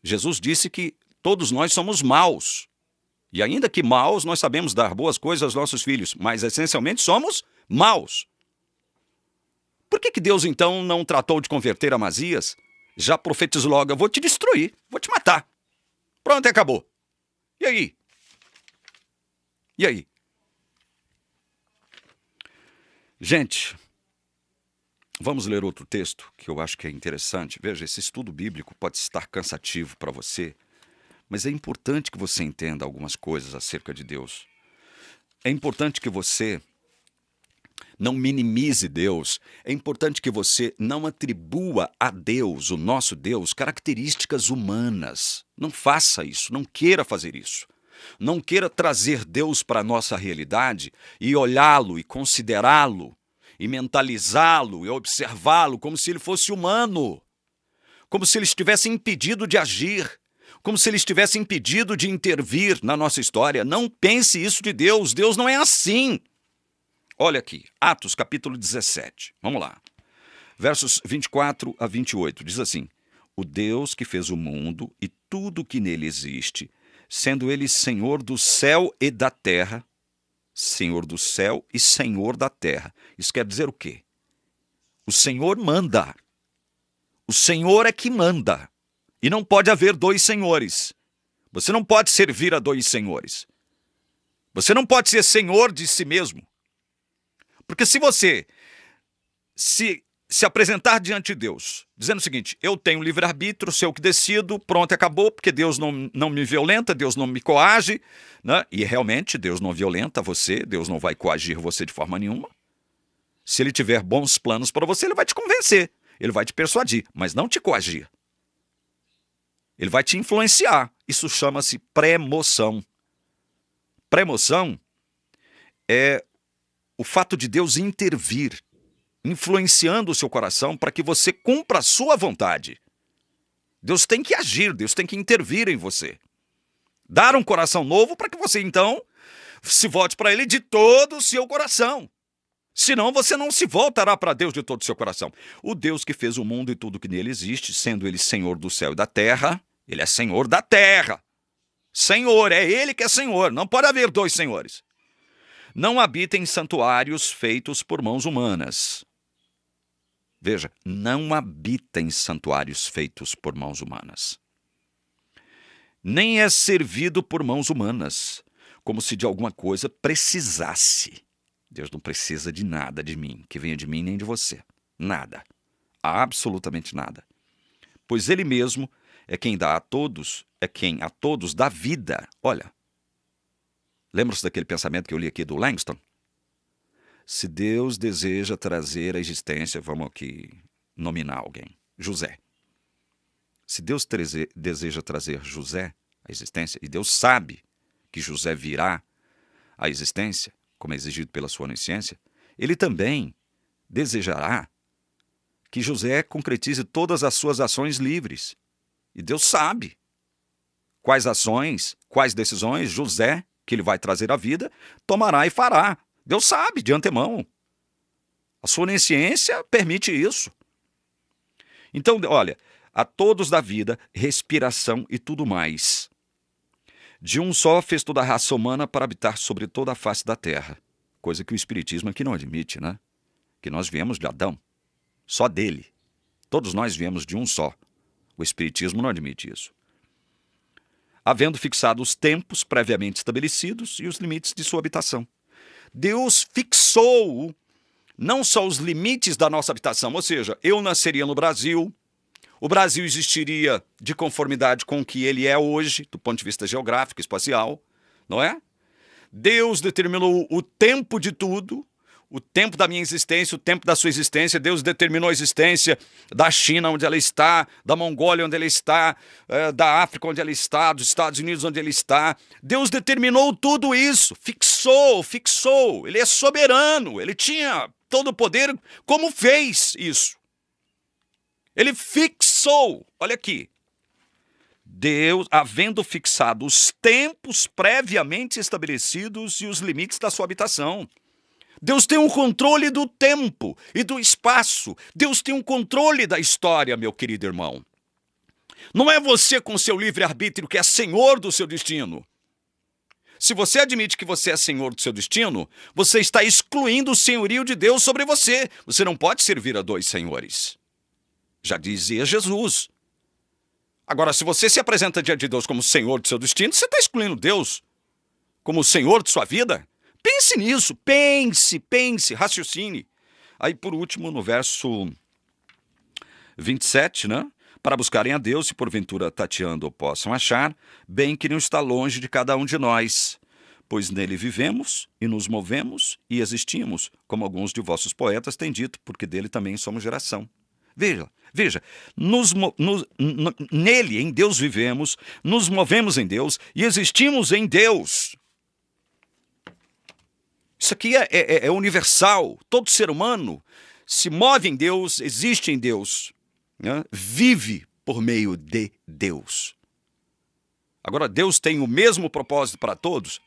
Jesus disse que todos nós somos maus. E ainda que maus, nós sabemos dar boas coisas aos nossos filhos, mas essencialmente somos maus. Por que Deus então não tratou de converter Amazias? Já profetizou logo: eu vou te destruir, vou te matar. Pronto, acabou. E aí? E aí? Gente, vamos ler outro texto que eu acho que é interessante. Veja, esse estudo bíblico pode estar cansativo para você, mas é importante que você entenda algumas coisas acerca de Deus. É importante que você não minimize Deus. É importante que você não atribua a Deus, o nosso Deus, características humanas. Não faça isso, não queira fazer isso. Não queira trazer Deus para a nossa realidade e olhá-lo e considerá-lo e mentalizá-lo e observá-lo como se ele fosse humano, como se ele estivesse impedido de agir, como se ele estivesse impedido de intervir na nossa história. Não pense isso de Deus. Deus não é assim. Olha aqui, Atos capítulo 17. Vamos lá. Versos 24 a 28. Diz assim: o Deus que fez o mundo e tudo que nele existe, sendo ele Senhor do céu e da terra, Senhor do céu e Senhor da terra. Isso quer dizer o quê? O Senhor manda. O Senhor é que manda. E não pode haver dois senhores. Você não pode servir a dois senhores. Você não pode ser senhor de si mesmo. Porque se você se apresentar diante de Deus, dizendo o seguinte: eu tenho livre-arbítrio, sou eu que decido, pronto, acabou, porque Deus não me violenta, Deus não me coage, né? E realmente Deus não violenta você, Deus não vai coagir você de forma nenhuma. Se ele tiver bons planos para você, ele vai te convencer, ele vai te persuadir, mas não te coagir. Ele vai te influenciar. Isso chama-se premoção. Premoção é o fato de Deus intervir, influenciando o seu coração para que você cumpra a sua vontade. Deus tem que agir, Deus tem que intervir em você. Dar um coração novo para que você, então, se volte para Ele de todo o seu coração. Senão você não se voltará para Deus de todo o seu coração. O Deus que fez o mundo e tudo que nele existe, sendo Ele Senhor do céu e da terra, Ele é Senhor da terra. Senhor, é Ele que é Senhor, não pode haver dois senhores. Não habita em santuários feitos por mãos humanas. Veja, não habita em santuários feitos por mãos humanas. Nem é servido por mãos humanas, como se de alguma coisa precisasse. Deus não precisa de nada de mim, que venha de mim nem de você. Nada. Absolutamente nada. Pois Ele mesmo é quem dá a todos, é quem a todos dá vida. Olha, lembra-se daquele pensamento que eu li aqui do Langston? Se Deus deseja trazer à existência, vamos aqui nominar alguém, José. Se Deus deseja trazer José à existência, e Deus sabe que José virá à existência, como é exigido pela sua onisciência, Ele também desejará que José concretize todas as suas ações livres. E Deus sabe quais ações, quais decisões José, que Ele vai trazer à vida, tomará e fará. Deus sabe de antemão. A sua onisciência permite isso. Então, olha, a todos da vida, respiração e tudo mais. De um só fez toda a raça humana para habitar sobre toda a face da terra. Coisa que o Espiritismo aqui não admite, né? Que nós viemos de Adão. Só dele. Todos nós viemos de um só. O Espiritismo não admite isso. Havendo fixado os tempos previamente estabelecidos e os limites de sua habitação. Deus fixou não só os limites da nossa habitação, ou seja, eu nasceria no Brasil, o Brasil existiria de conformidade com o que ele é hoje, do ponto de vista geográfico, espacial, não é? Deus determinou o tempo de tudo, o tempo da minha existência, o tempo da sua existência. Deus determinou a existência da China, onde ela está, da Mongólia, onde ela está, da África, onde ela está, dos Estados Unidos, onde ele está. Deus determinou tudo isso, fixou. Ele é soberano, ele tinha todo o poder, como fez isso. Ele fixou, olha aqui. Deus, havendo fixado os tempos previamente estabelecidos e os limites da sua habitação. Deus tem um controle do tempo e do espaço. Deus tem um controle da história, meu querido irmão. Não é você com seu livre-arbítrio que é senhor do seu destino. Se você admite que você é senhor do seu destino, você está excluindo o senhorio de Deus sobre você. Você não pode servir a dois senhores. Já dizia Jesus. Agora, se você se apresenta diante de Deus como senhor do seu destino, você está excluindo Deus como senhor de sua vida. Pense nisso, pense, raciocine. Aí, por último, no verso 27, né? Para buscarem a Deus, se porventura tateando o possam achar, bem que não está longe de cada um de nós, pois nele vivemos e nos movemos e existimos, como alguns de vossos poetas têm dito, porque dele também somos geração. Veja, nele, em Deus vivemos, nos movemos em Deus e existimos em Deus. Isso aqui é universal. Todo ser humano se move em Deus, existe em Deus, né? Vive por meio de Deus. Agora, Deus tem o mesmo propósito para todos?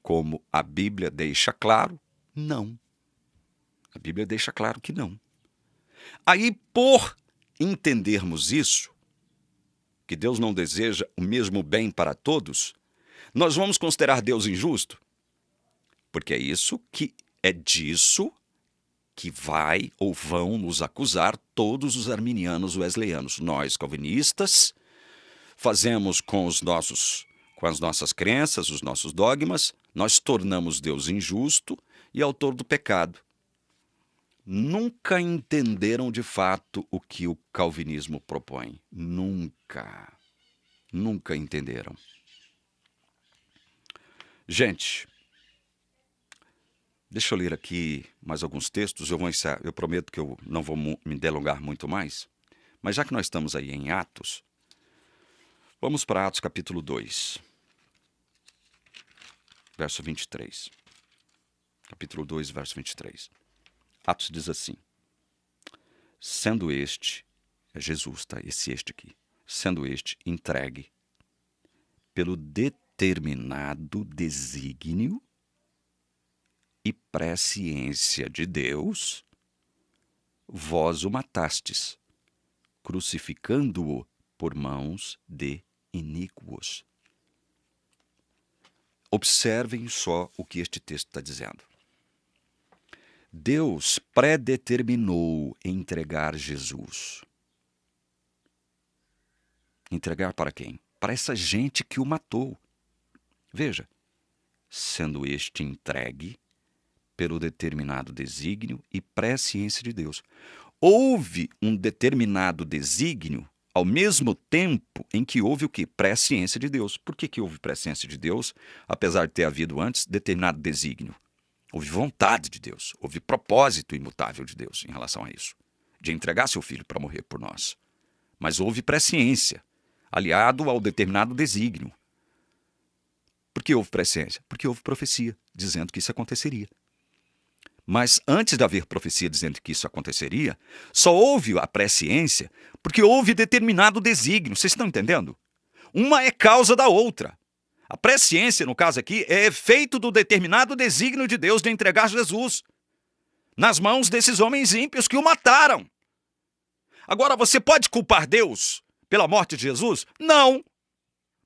Como a Bíblia deixa claro, não. A Bíblia deixa claro que não. Aí, por entendermos isso, que Deus não deseja o mesmo bem para todos, nós vamos considerar Deus injusto? Porque é disso que vai ou vão nos acusar todos os arminianos wesleyanos. Nós, calvinistas, fazemos com as nossas crenças, os nossos dogmas, nós tornamos Deus injusto e autor do pecado. Nunca entenderam de fato o que o calvinismo propõe. Nunca entenderam. Gente, deixa eu ler aqui mais alguns textos. Eu prometo que eu não vou me delongar muito mais. Mas já que nós estamos aí em Atos, Vamos para Atos capítulo 2, verso 23. Capítulo 2, verso 23. Atos diz assim: sendo este, é Jesus, tá? Este aqui. Sendo este entregue pelo determinado desígnio e presciência de Deus, vós o matastes, crucificando-o por mãos de iníquos. Observem só o que este texto está dizendo. Deus predeterminou entregar Jesus. Entregar para quem? Para essa gente que o matou. Veja, sendo este entregue pelo determinado desígnio e presciência de Deus. Houve um determinado desígnio ao mesmo tempo em que houve o quê? Presciência de Deus. Por que houve presciência de Deus, apesar de ter havido antes determinado desígnio? Houve vontade de Deus, houve propósito imutável de Deus em relação a isso, de entregar seu filho para morrer por nós. Mas houve presciência, aliado ao determinado desígnio. Por que houve presciência? Porque houve profecia, dizendo que isso aconteceria. Mas antes de haver profecia dizendo que isso aconteceria, só houve a presciência porque houve determinado desígnio. Vocês estão entendendo? Uma é causa da outra. A presciência, no caso aqui, é efeito do determinado desígnio de Deus de entregar Jesus nas mãos desses homens ímpios que o mataram. Agora, você pode culpar Deus pela morte de Jesus? Não.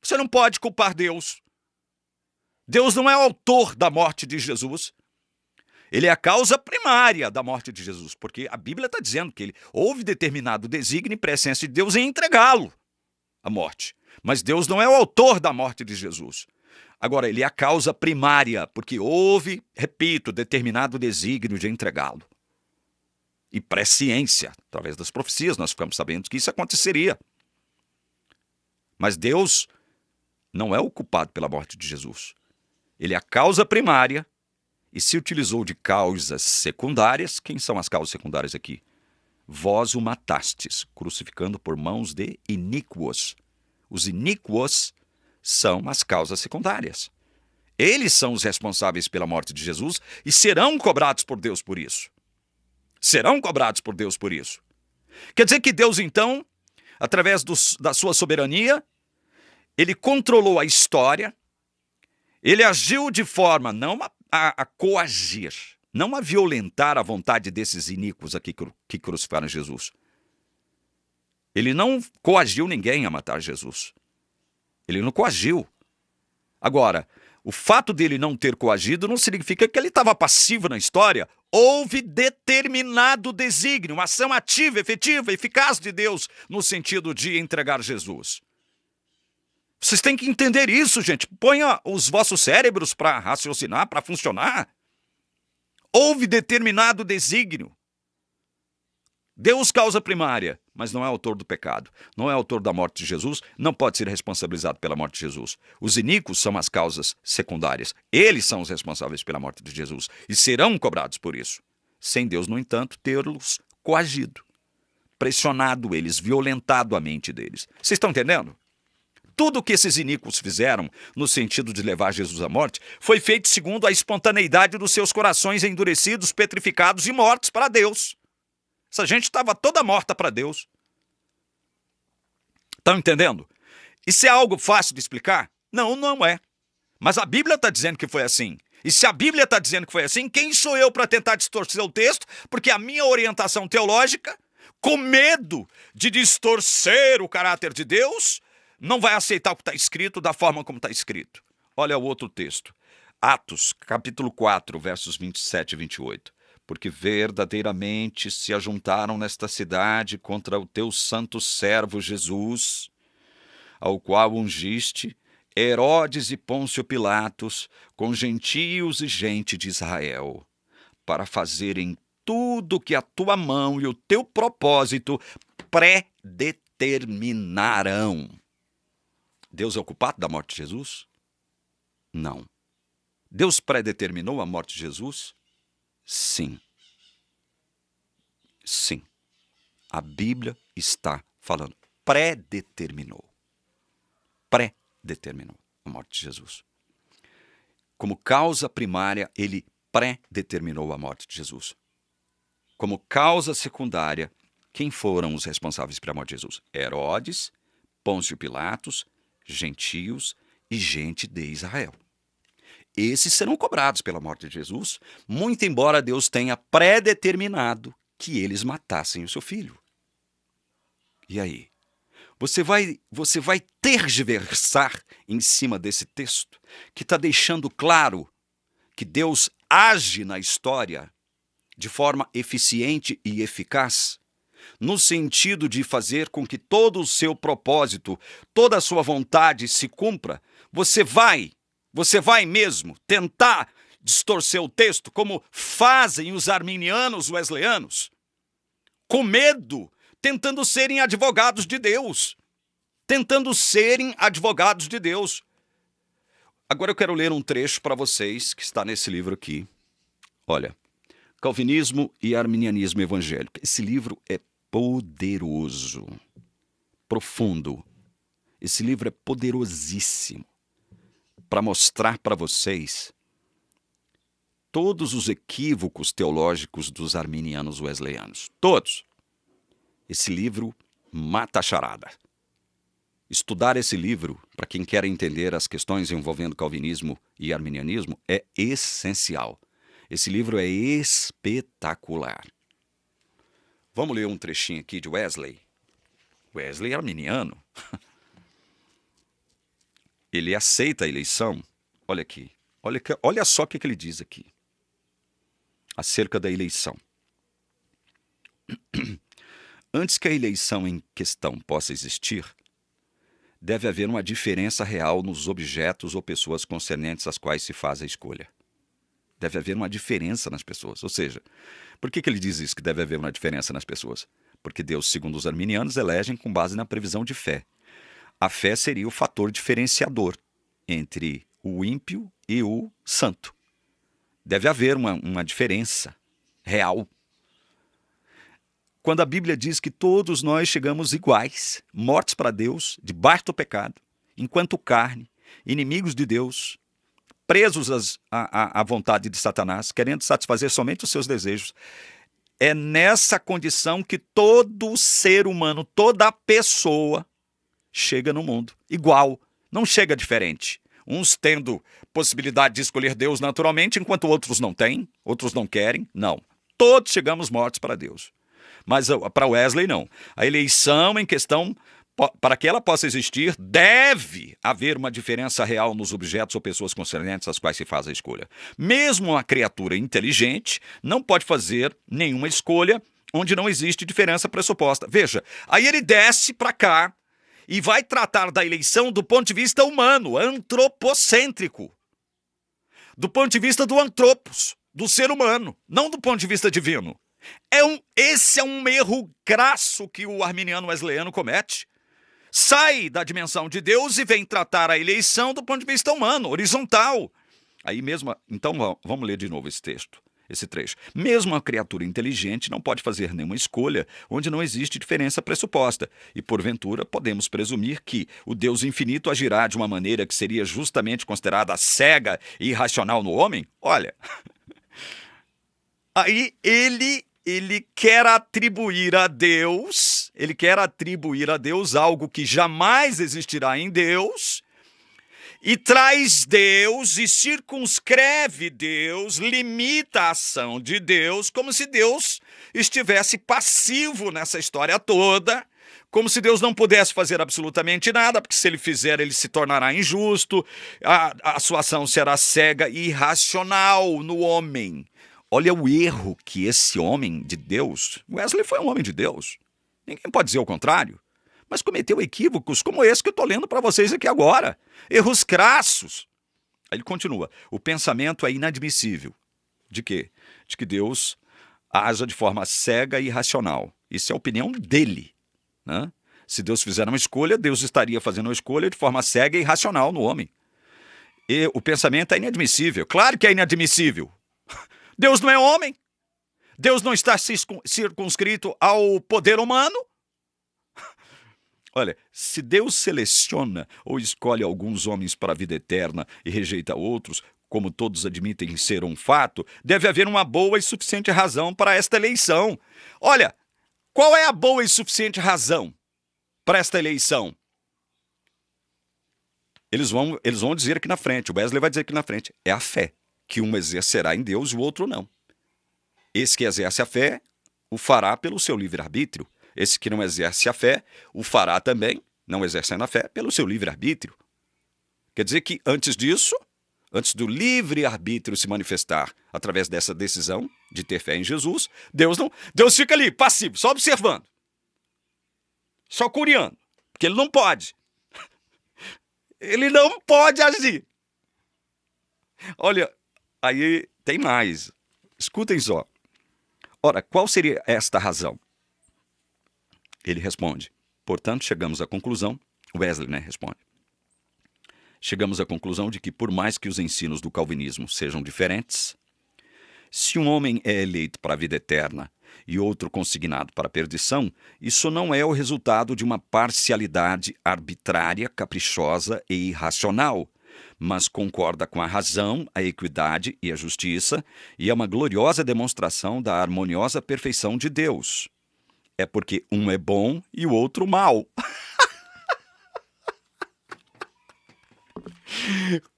Você não pode culpar Deus. Deus não é o autor da morte de Jesus. Ele é a causa primária da morte de Jesus, porque a Bíblia está dizendo que houve determinado desígnio e presciência de Deus em entregá-lo à morte. Mas Deus não é o autor da morte de Jesus. Agora, ele é a causa primária, porque houve, repito, determinado desígnio de entregá-lo. E presciência, através das profecias, nós ficamos sabendo que isso aconteceria. Mas Deus não é o culpado pela morte de Jesus. Ele é a causa primária e se utilizou de causas secundárias. Quem são as causas secundárias aqui? Vós o matastes, crucificando por mãos de iníquos. Os iníquos são as causas secundárias. Eles são os responsáveis pela morte de Jesus e serão cobrados por Deus por isso. Serão cobrados por Deus por isso. Quer dizer que Deus, então, através da sua soberania, ele controlou a história, ele agiu de forma não a coagir, não a violentar a vontade desses iníquos aqui que crucificaram Jesus. Ele não coagiu ninguém a matar Jesus. Ele não coagiu. Agora, o fato dele não ter coagido não significa que ele estava passivo na história. Houve determinado desígnio, uma ação ativa, efetiva, eficaz de Deus no sentido de entregar Jesus. Vocês têm que entender isso, gente. Ponha os vossos cérebros para raciocinar, para funcionar. Houve determinado desígnio. Deus causa primária, mas não é autor do pecado. Não é autor da morte de Jesus, não pode ser responsabilizado pela morte de Jesus. Os iníquos são as causas secundárias. Eles são os responsáveis pela morte de Jesus e serão cobrados por isso. Sem Deus, no entanto, tê-los coagido, pressionado eles, violentado a mente deles. Vocês estão entendendo? Tudo o que esses iníquos fizeram, no sentido de levar Jesus à morte, foi feito segundo a espontaneidade dos seus corações endurecidos, petrificados e mortos para Deus. Essa gente estava toda morta para Deus. Estão entendendo? Isso é algo fácil de explicar? Não, não é. Mas a Bíblia está dizendo que foi assim. E se a Bíblia está dizendo que foi assim, quem sou eu para tentar distorcer o texto? Porque a minha orientação teológica, com medo de distorcer o caráter de Deus, não vai aceitar o que está escrito da forma como está escrito. Olha o outro texto. Atos, capítulo 4, versos 27 e 28. Porque verdadeiramente se ajuntaram nesta cidade contra o teu santo servo Jesus, ao qual ungiste Herodes e Pôncio Pilatos, com gentios e gente de Israel, para fazerem tudo que a tua mão e o teu propósito predeterminaram. Deus é o culpado da morte de Jesus? Não. Deus predeterminou a morte de Jesus? Sim. Sim. A Bíblia está falando. Predeterminou. determinou a morte de Jesus. Como causa primária, ele pré-determinou a morte de Jesus. Como causa secundária, quem foram os responsáveis pela morte de Jesus? Herodes, Pôncio Pilatos, gentios e gente de Israel. Esses serão cobrados pela morte de Jesus, muito embora Deus tenha pré-determinado que eles matassem o seu filho. E aí? Você vai tergiversar em cima desse texto, que está deixando claro que Deus age na história de forma eficiente e eficaz, no sentido de fazer com que todo o seu propósito, toda a sua vontade se cumpra. Você vai mesmo tentar distorcer o texto, como fazem os arminianos wesleyanos, com medo, tentando serem advogados de Deus. Agora eu quero ler um trecho para vocês, que está nesse livro aqui. Olha, Calvinismo e Arminianismo Evangélico. Esse livro é poderoso, profundo. Esse livro é poderosíssimo para mostrar para vocês todos os equívocos teológicos dos arminianos wesleyanos. Todos. Esse livro mata a charada. Estudar esse livro, para quem quer entender as questões envolvendo calvinismo e arminianismo, é essencial. Esse livro é espetacular. Vamos ler um trechinho aqui de Wesley. Wesley é arminiano. Ele aceita a eleição. Olha aqui. Olha só o que ele diz aqui. Acerca da eleição. Antes que a eleição em questão possa existir, deve haver uma diferença real nos objetos ou pessoas concernentes às quais se faz a escolha. Deve haver uma diferença nas pessoas. Ou seja, por que ele diz isso, que deve haver uma diferença nas pessoas? Porque Deus, segundo os arminianos, elegem com base na previsão de fé. A fé seria o fator diferenciador entre o ímpio e o santo. Deve haver uma diferença real. Quando a Bíblia diz que todos nós chegamos iguais, mortos para Deus, debaixo do pecado, enquanto carne, inimigos de Deus, presos à vontade de Satanás, querendo satisfazer somente os seus desejos, é nessa condição que todo ser humano, toda pessoa, chega no mundo igual, não chega diferente. Uns tendo possibilidade de escolher Deus naturalmente, enquanto outros não têm, outros não querem. Não, todos chegamos mortos para Deus. Mas para Wesley, não. A eleição em questão, para que ela possa existir, deve haver uma diferença real nos objetos ou pessoas concernentes às quais se faz a escolha. Mesmo uma criatura inteligente não pode fazer nenhuma escolha onde não existe diferença pressuposta. Veja, aí ele desce para cá e vai tratar da eleição do ponto de vista humano, antropocêntrico. Do ponto de vista do antropos, do ser humano, não do ponto de vista divino. Esse é um erro crasso que o arminiano wesleyano comete. Sai da dimensão de Deus e vem tratar a eleição do ponto de vista humano, horizontal. Aí mesmo, então vamos ler de novo esse trecho. Mesmo uma criatura inteligente não pode fazer nenhuma escolha onde não existe diferença pressuposta. E porventura podemos presumir que o Deus infinito agirá de uma maneira que seria justamente considerada cega e irracional no homem? Olha, aí ele quer atribuir a Deus, algo que jamais existirá em Deus, e traz Deus e circunscreve Deus, limita a ação de Deus, como se Deus estivesse passivo nessa história toda, como se Deus não pudesse fazer absolutamente nada, porque se ele fizer, ele se tornará injusto, a sua ação será cega e irracional no homem. Olha o erro que esse homem de Deus, Wesley foi um homem de Deus, ninguém pode dizer o contrário, mas cometeu equívocos como esse que eu estou lendo para vocês aqui agora, erros crassos. Aí ele continua, o pensamento é inadmissível. De quê? De que Deus haja de forma cega e irracional. Isso é a opinião dele, né? Se Deus fizer uma escolha, Deus estaria fazendo uma escolha de forma cega e irracional no homem. E o pensamento é inadmissível. Claro que é inadmissível. Deus não é homem. Deus não está circunscrito ao poder humano. Olha, se Deus seleciona ou escolhe alguns homens para a vida eterna e rejeita outros, como todos admitem ser um fato, deve haver uma boa e suficiente razão para esta eleição. Olha, qual é a boa e suficiente razão para esta eleição? Eles vão dizer aqui na frente, o Wesley vai dizer aqui na frente, é a fé, que um exercerá em Deus e o outro não. Esse que exerce a fé, o fará pelo seu livre-arbítrio. Esse que não exerce a fé, o fará também, não exercendo a fé, pelo seu livre-arbítrio. Quer dizer que antes disso, antes do livre-arbítrio se manifestar através dessa decisão de ter fé em Jesus, Deus fica ali, passivo, só observando. Só curiando, porque ele não pode. Ele não pode agir. Olha, aí tem mais. Escutem só. Ora, qual seria esta razão? Ele responde. Portanto, chegamos à conclusão, Wesley, responde. Chegamos à conclusão de que, por mais que os ensinos do calvinismo sejam diferentes, se um homem é eleito para a vida eterna e outro consignado para a perdição, isso não é o resultado de uma parcialidade arbitrária, caprichosa e irracional, mas concorda com a razão, a equidade e a justiça, e é uma gloriosa demonstração da harmoniosa perfeição de Deus. É porque um é bom e o outro mau.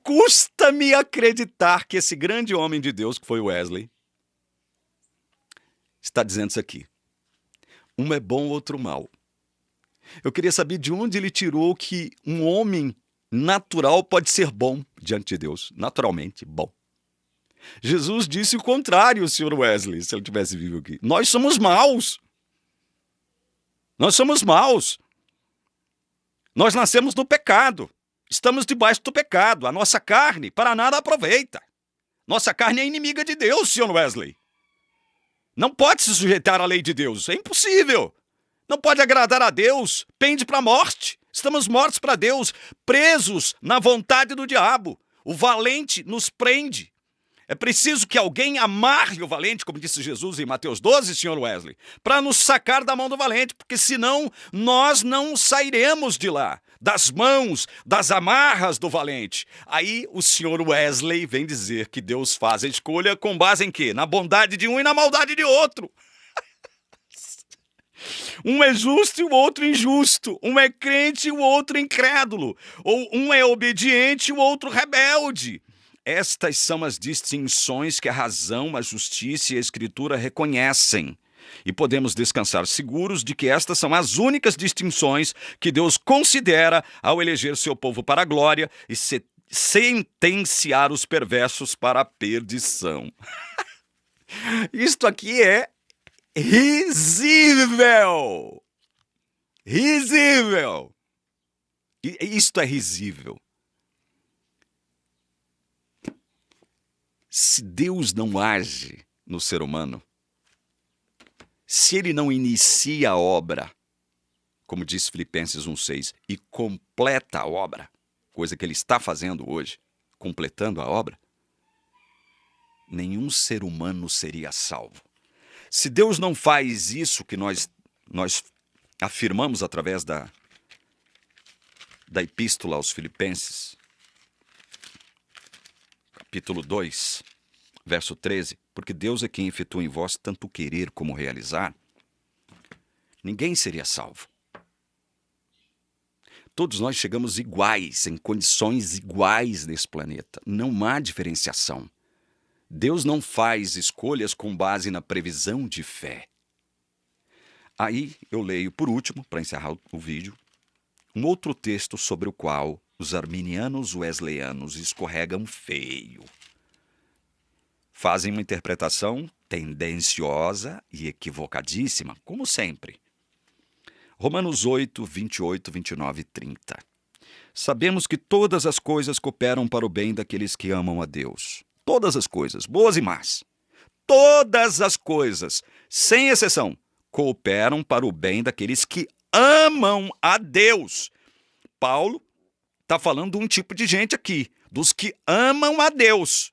Custa-me acreditar que esse grande homem de Deus, que foi Wesley, está dizendo isso aqui. Um é bom, o outro mau. Eu queria saber de onde ele tirou que um homem natural pode ser bom diante de Deus. Naturalmente bom. Jesus disse o contrário, Sr. Wesley, se ele tivesse vivo aqui. Nós somos maus. Nós somos maus. Nós nascemos no pecado. Estamos debaixo do pecado. A nossa carne para nada aproveita. Nossa carne é inimiga de Deus, Sr. Wesley. Não pode se sujeitar à lei de Deus. É impossível. Não pode agradar a Deus. Pende para a morte. Estamos mortos para Deus, presos na vontade do diabo. O valente nos prende. É preciso que alguém amarre o valente, como disse Jesus em Mateus 12, Sr. Wesley, para nos sacar da mão do valente, porque senão nós não sairemos de lá, das mãos, das amarras do valente. Aí o Sr. Wesley vem dizer que Deus faz a escolha com base em quê? Na bondade de um e na maldade de outro. Um é justo e o outro injusto. Um é crente e o outro incrédulo. Ou um é obediente e o outro rebelde. Estas são as distinções que a razão, a justiça e a escritura reconhecem. E podemos descansar seguros de que estas são as únicas distinções que Deus considera ao eleger seu povo para a glória e sentenciar os perversos para a perdição. Isto aqui é risível! Risível! Isto é risível. Se Deus não age no ser humano, se ele não inicia a obra, como diz Filipenses 1,6, e completa a obra, coisa que ele está fazendo hoje, completando a obra, nenhum ser humano seria salvo. Se Deus não faz isso que nós afirmamos através da Epístola aos Filipenses, capítulo 2, verso 13, porque Deus é quem efetua em vós tanto querer como realizar, ninguém seria salvo. Todos nós chegamos iguais, em condições iguais nesse planeta. Não há diferenciação. Deus não faz escolhas com base na previsão de fé. Aí eu leio, por último, para encerrar o vídeo, um outro texto sobre o qual os arminianos wesleyanos escorregam feio. Fazem uma interpretação tendenciosa e equivocadíssima, como sempre. Romanos 8, 28, 29 e 30. Sabemos que todas as coisas cooperam para o bem daqueles que amam a Deus. Todas as coisas, boas e más. Todas as coisas, sem exceção, cooperam para o bem daqueles que amam a Deus. Paulo está falando de um tipo de gente aqui, dos que amam a Deus.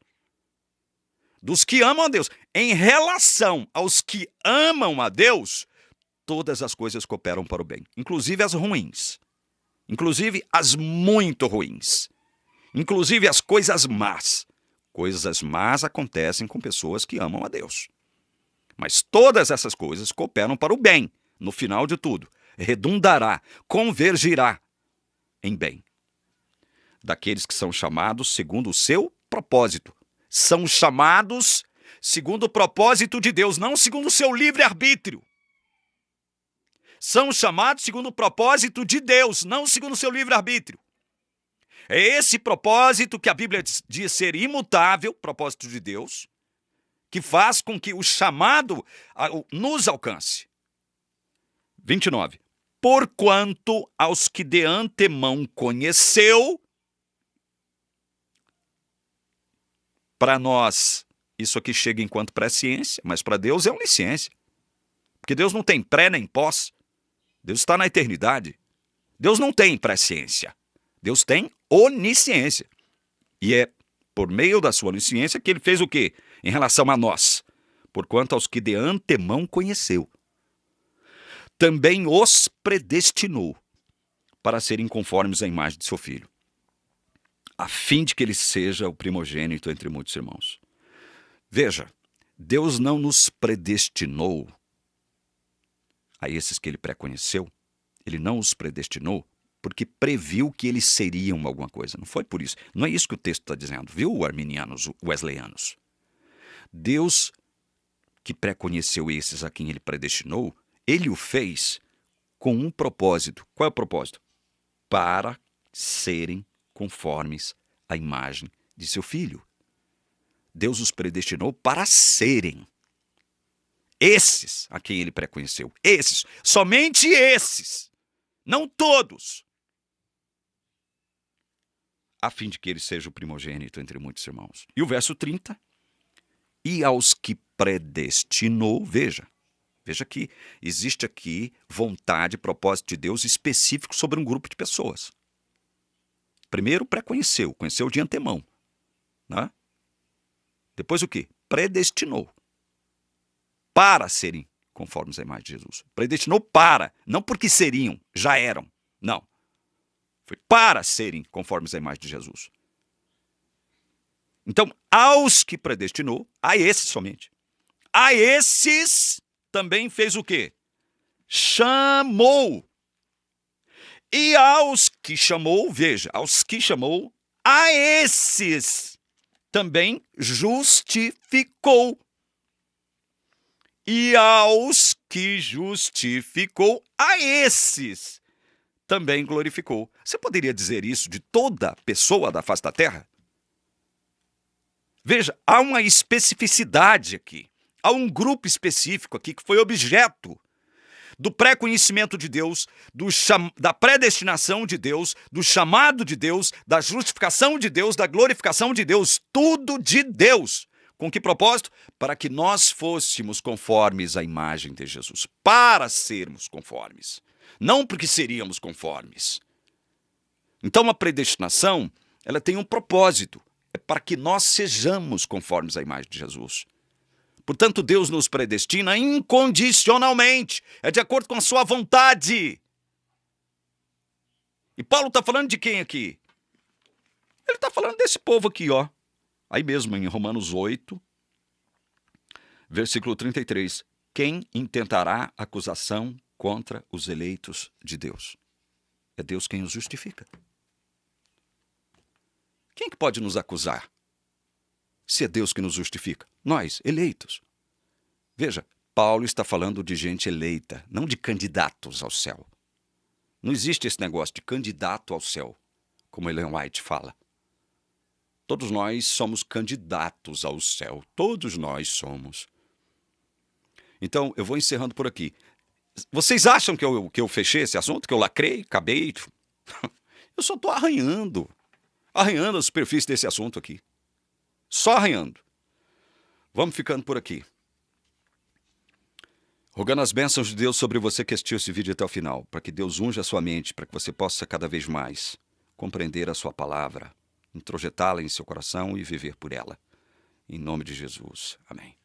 Dos que amam a Deus. Em relação aos que amam a Deus, todas as coisas cooperam para o bem, inclusive as ruins, inclusive as muito ruins, inclusive as coisas más. Coisas más acontecem com pessoas que amam a Deus. Mas todas essas coisas cooperam para o bem, no final de tudo. Redundará, convergirá em bem. Daqueles que são chamados segundo o seu propósito. São chamados segundo o propósito de Deus, não segundo o seu livre-arbítrio. São chamados segundo o propósito de Deus, não segundo o seu livre-arbítrio. É esse propósito que a Bíblia diz ser imutável, propósito de Deus, que faz com que o chamado nos alcance. 29. Porquanto aos que de antemão conheceu, para nós, isso aqui chega enquanto presciência, mas para Deus é onisciência. Porque Deus não tem pré nem pós. Deus está na eternidade. Deus não tem presciência. Deus tem onisciência. E é por meio da sua onisciência que ele fez o quê? Em relação a nós. Porquanto aos que de antemão conheceu, também os predestinou para serem conformes à imagem de seu Filho, a fim de que ele seja o primogênito entre muitos irmãos. Veja, Deus não nos predestinou a esses que ele pré-conheceu. Ele não os predestinou porque previu que eles seriam alguma coisa. Não foi por isso. Não é isso que o texto está dizendo, viu, arminianos, wesleyanos? Deus que pré-conheceu esses a quem ele predestinou, ele o fez com um propósito. Qual é o propósito? Para serem conformes à imagem de seu Filho. Deus os predestinou para serem esses a quem ele pré-conheceu. Esses, somente esses, não todos, a fim de que ele seja o primogênito entre muitos irmãos. E o verso 30, e aos que predestinou, veja que existe aqui vontade, propósito de Deus específico sobre um grupo de pessoas. Primeiro, pré-conheceu, conheceu de antemão, né? Depois o quê? Predestinou para serem conformes à imagem de Jesus. Predestinou para, não porque seriam, já eram, não. Foi para serem conformes à imagem de Jesus. Então, aos que predestinou, a esses somente. A esses também fez o quê? Chamou. E aos que chamou, veja, aos que chamou, a esses também justificou. E aos que justificou, a esses também glorificou. Você poderia dizer isso de toda pessoa da face da terra? Veja, há uma especificidade aqui. Há um grupo específico aqui que foi objeto do pré-conhecimento de Deus, da predestinação de Deus, do chamado de Deus, da justificação de Deus, da glorificação de Deus, tudo de Deus. Com que propósito? Para que nós fôssemos conformes à imagem de Jesus. Para sermos conformes. Não porque seríamos conformes. Então a predestinação, ela tem um propósito. É para que nós sejamos conformes à imagem de Jesus. Portanto, Deus nos predestina incondicionalmente. É de acordo com a sua vontade. E Paulo está falando de quem aqui? Ele está falando desse povo aqui, ó. Aí mesmo em Romanos 8, versículo 33. Quem intentará acusação contra os eleitos de Deus? É Deus quem os justifica. Quem que pode nos acusar? Se é Deus que nos justifica. Nós, eleitos. Veja, Paulo está falando de gente eleita, não de candidatos ao céu. Não existe esse negócio de candidato ao céu, como Ellen White fala. Todos nós somos candidatos ao céu. Todos nós somos. Então, eu vou encerrando por aqui. Vocês acham que eu fechei esse assunto? Que eu lacrei? Acabei? Eu só estou arranhando a superfície desse assunto aqui. Só arranhando. Vamos ficando por aqui. Rogando as bênçãos de Deus sobre você que assistiu esse vídeo até o final, para que Deus unja a sua mente, para que você possa cada vez mais compreender a sua palavra, introjetá-la em seu coração e viver por ela. Em nome de Jesus. Amém.